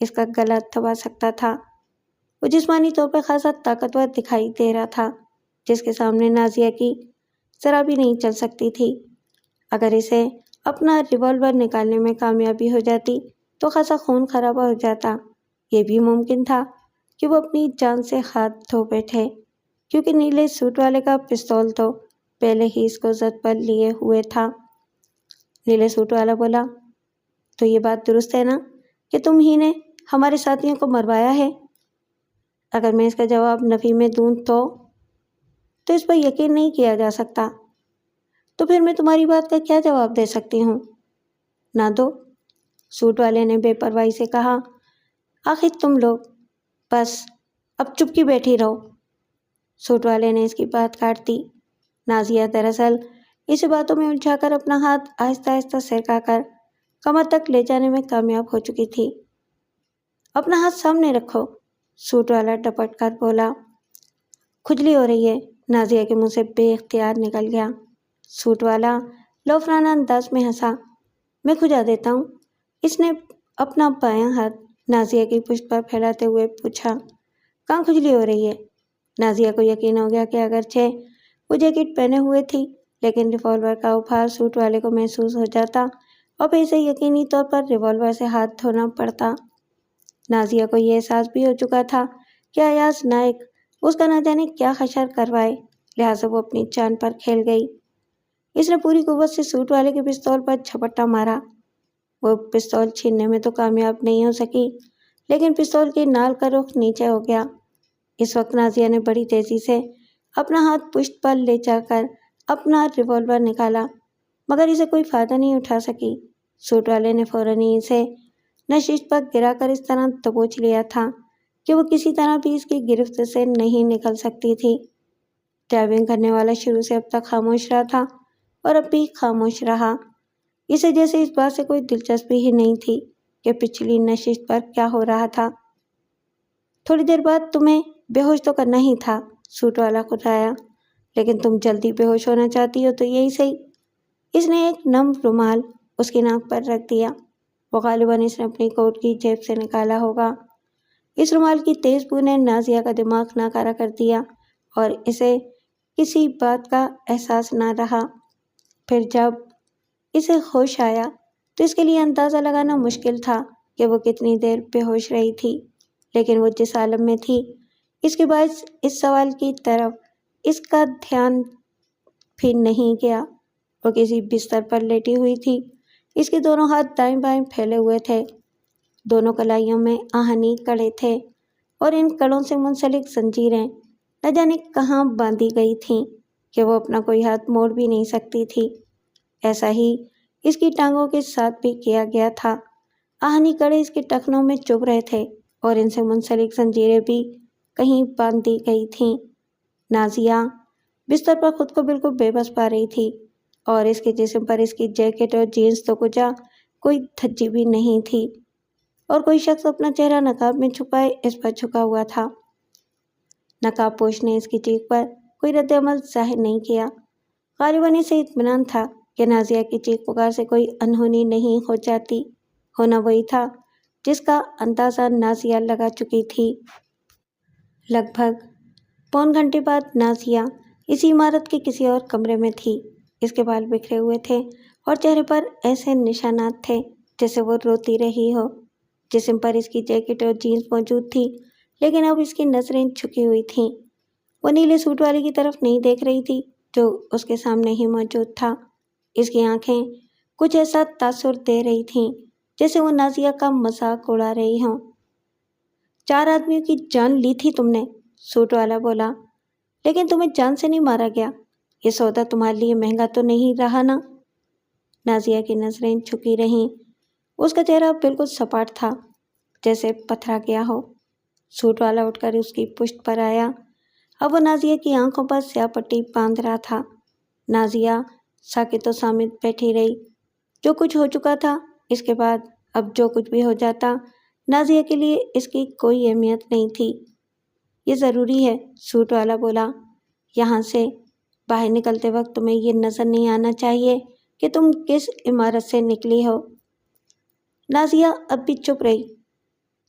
اس کا گلا دبا سکتا تھا۔ وہ جسمانی طور پر خاصا طاقتور دکھائی دے رہا تھا، جس کے سامنے نازیہ کی ذرا بھی نہیں چل سکتی تھی۔ اگر اسے اپنا ریوالور نکالنے میں کامیابی ہو جاتی تو خاصا خون خرابہ ہو جاتا۔ یہ بھی ممکن تھا کہ وہ اپنی جان سے ہاتھ دھو بیٹھے، کیونکہ نیلے سوٹ والے کا پستول تو پہلے ہی اس کو زد پر لیے ہوئے تھا۔ نیلے سوٹ والا بولا، تو یہ بات درست ہے نا کہ تم ہی نے ہمارے ساتھیوں کو مروایا ہے؟ اگر میں اس کا جواب نفی میں دوں تو اس پر یقین نہیں کیا جا سکتا۔ تو پھر میں تمہاری بات کا کیا جواب دے سکتی ہوں؟ نہ دو، سوٹ والے نے بے پرواہی سے کہا۔ آخر تم لوگ بس اب چپکی بیٹھی رہو۔ سوٹ والے نے اس کی بات کاٹ دی۔ نازیہ دراصل اسے باتوں میں الجھا کر اپنا ہاتھ آہستہ آہستہ سرکا کر کمر تک لے جانے میں کامیاب ہو چکی تھی۔ اپنا ہاتھ سامنے رکھو، سوٹ والا ڈپٹ کر بولا۔ کھجلی ہو رہی ہے، نازیہ کے منہ سے بے اختیار نکل گیا۔ سوٹ والا لوفرانہ انداز میں ہنسا۔ میں کھجا دیتا ہوں، اس نے اپنا بایاں ہاتھ نازیہ کی پشت پر پھیلاتے ہوئے پوچھا۔ کہاں کھجلی ہو رہی ہے؟ نازیہ کو یقین ہو گیا کہ اگرچہ وہ جیکٹ پہنے ہوئے تھی، لیکن ریوالور کا ابھار سوٹ والے کو محسوس ہو جاتا اور پھر اسے یقینی طور پر ریوالور سے ہاتھ دھونا پڑتا۔ نازیہ کو یہ احساس بھی ہو چکا تھا کہ ایاز نائک اس کا نہ جانے کیا حشر کروائے، لہٰذا وہ اپنی جان پر کھیل گئی۔ اس نے پوری قوت سے سوٹ والے کے پستول پر جھپٹا مارا۔ وہ پستول چھیننے میں تو کامیاب نہیں ہو سکی، لیکن پستول کی نال کا رخ نیچے ہو گیا۔ اس وقت نازیہ نے بڑی تیزی سے اپنا ہاتھ پشت پر لے جا کر اپنا ریوالور نکالا، مگر اسے کوئی فائدہ نہیں اٹھا سکی۔ سوٹ والے نے فوراً ہی اسے نشست پر گرا کر اس طرح دبوچ لیا تھا کہ وہ کسی طرح بھی اس کی گرفت سے نہیں نکل سکتی تھی۔ ڈرائیونگ کرنے والا شروع سے اب تک خاموش رہا تھا اور اب بھی خاموش رہا۔ اسے جیسے اس بات سے کوئی دلچسپی ہی نہیں تھی کہ پچھلی نشست پر کیا ہو رہا تھا۔ تھوڑی دیر بعد تمہیں بے ہوش تو کرنا ہی تھا، سوٹ والا کھٹایا، لیکن تم جلدی بے ہوش ہونا چاہتی ہو تو یہی صحیح۔ اس نے ایک نم رومال اس کی ناک پر رکھ دیا۔ وہ غالباً اس نے اپنی کوٹ کی جیب سے نکالا ہوگا۔ اس رومال کی تیز بو نے نازیہ کا دماغ ناکارہ کر دیا اور اسے کسی بات کا احساس نہ رہا۔ پھر جب اسے ہوش آیا تو اس کے لیے اندازہ لگانا مشکل تھا کہ وہ کتنی دیر بے ہوش رہی تھی، لیکن وہ جس عالم میں تھی اس کے باعث اس سوال کی طرف اس کا دھیان بھی نہیں گیا۔ وہ کسی بستر پر لیٹی ہوئی تھی، اس کے دونوں ہاتھ دائیں بائیں پھیلے ہوئے تھے، دونوں کلائیوں میں آہنی کڑے تھے اور ان کڑوں سے منسلک زنجیریں نہ جانے کہاں باندھی گئی تھیں کہ وہ اپنا کوئی ہاتھ موڑ بھی نہیں سکتی تھی۔ ایسا ہی اس کی ٹانگوں کے ساتھ بھی کیا گیا تھا۔ آہنی کڑے اس کے ٹخنوں میں چبھ رہے تھے اور ان سے منسلک زنجیریں بھی کہیں باندھی گئی تھیں۔ نازیہ بستر پر خود کو بالکل بے بس پا رہی تھی اور اس کے جسم پر اس کی جیکٹ اور جینس تو کجا کوئی دھجی بھی نہیں تھی، اور کوئی شخص اپنا چہرہ نقاب میں چھپائے اس پر جھکا ہوا تھا۔ نقاب پوش نے اس کی چیخ پر کوئی رد عمل ظاہر نہیں کیا۔ غالباً اسے اطمینان تھا کہ نازیہ کی چیخ پکار سے کوئی انہونی نہیں ہو جاتی۔ ہونا وہی تھا جس کا اندازہ نازیہ لگا چکی تھی۔ لگ بھگ پون گھنٹے بعد نازیہ اسی عمارت کے کسی اور کمرے میں تھی۔ اس کے بال بکھرے ہوئے تھے اور چہرے پر ایسے نشانات تھے جیسے وہ روتی رہی ہو۔ جسم پر اس کی جیکٹ اور جینس موجود تھی، لیکن اب اس کی نظریں جھکی ہوئی تھیں۔ وہ نیلے سوٹ والے کی طرف نہیں دیکھ رہی تھی جو اس کے سامنے ہی موجود تھا۔ اس کی آنکھیں کچھ ایسا تاثر دے رہی تھیں جیسے وہ نازیہ کا مذاق اڑا رہی ہوں۔ 4 آدمیوں کی جان لی تھی تم نے، سوٹ والا بولا، لیکن تمہیں جان سے نہیں مارا گیا۔ یہ سودا تمہارے لیے مہنگا تو نہیں رہا نا؟ نازیہ کی نظریں جھکی رہیں۔ اس کا چہرہ بالکل سپاٹ تھا، جیسے پتھرا گیا ہو۔ سوٹ والا اٹھ کر اس کی پشت پر آیا۔ اب وہ نازیہ کی آنکھوں پر سیاہ پٹی باندھ رہا تھا۔ نازیہ ساکت و صامت بیٹھی رہی۔ جو کچھ ہو چکا تھا، اس کے بعد اب جو کچھ بھی ہو جاتا، نازیہ کے لیے اس کی کوئی اہمیت نہیں تھی۔ یہ ضروری ہے، سوٹ والا بولا، یہاں سے باہر نکلتے وقت تمہیں یہ نظر نہیں آنا چاہیے کہ تم کس عمارت سے نکلی ہو۔ نازیہ اب بھی چپ رہی۔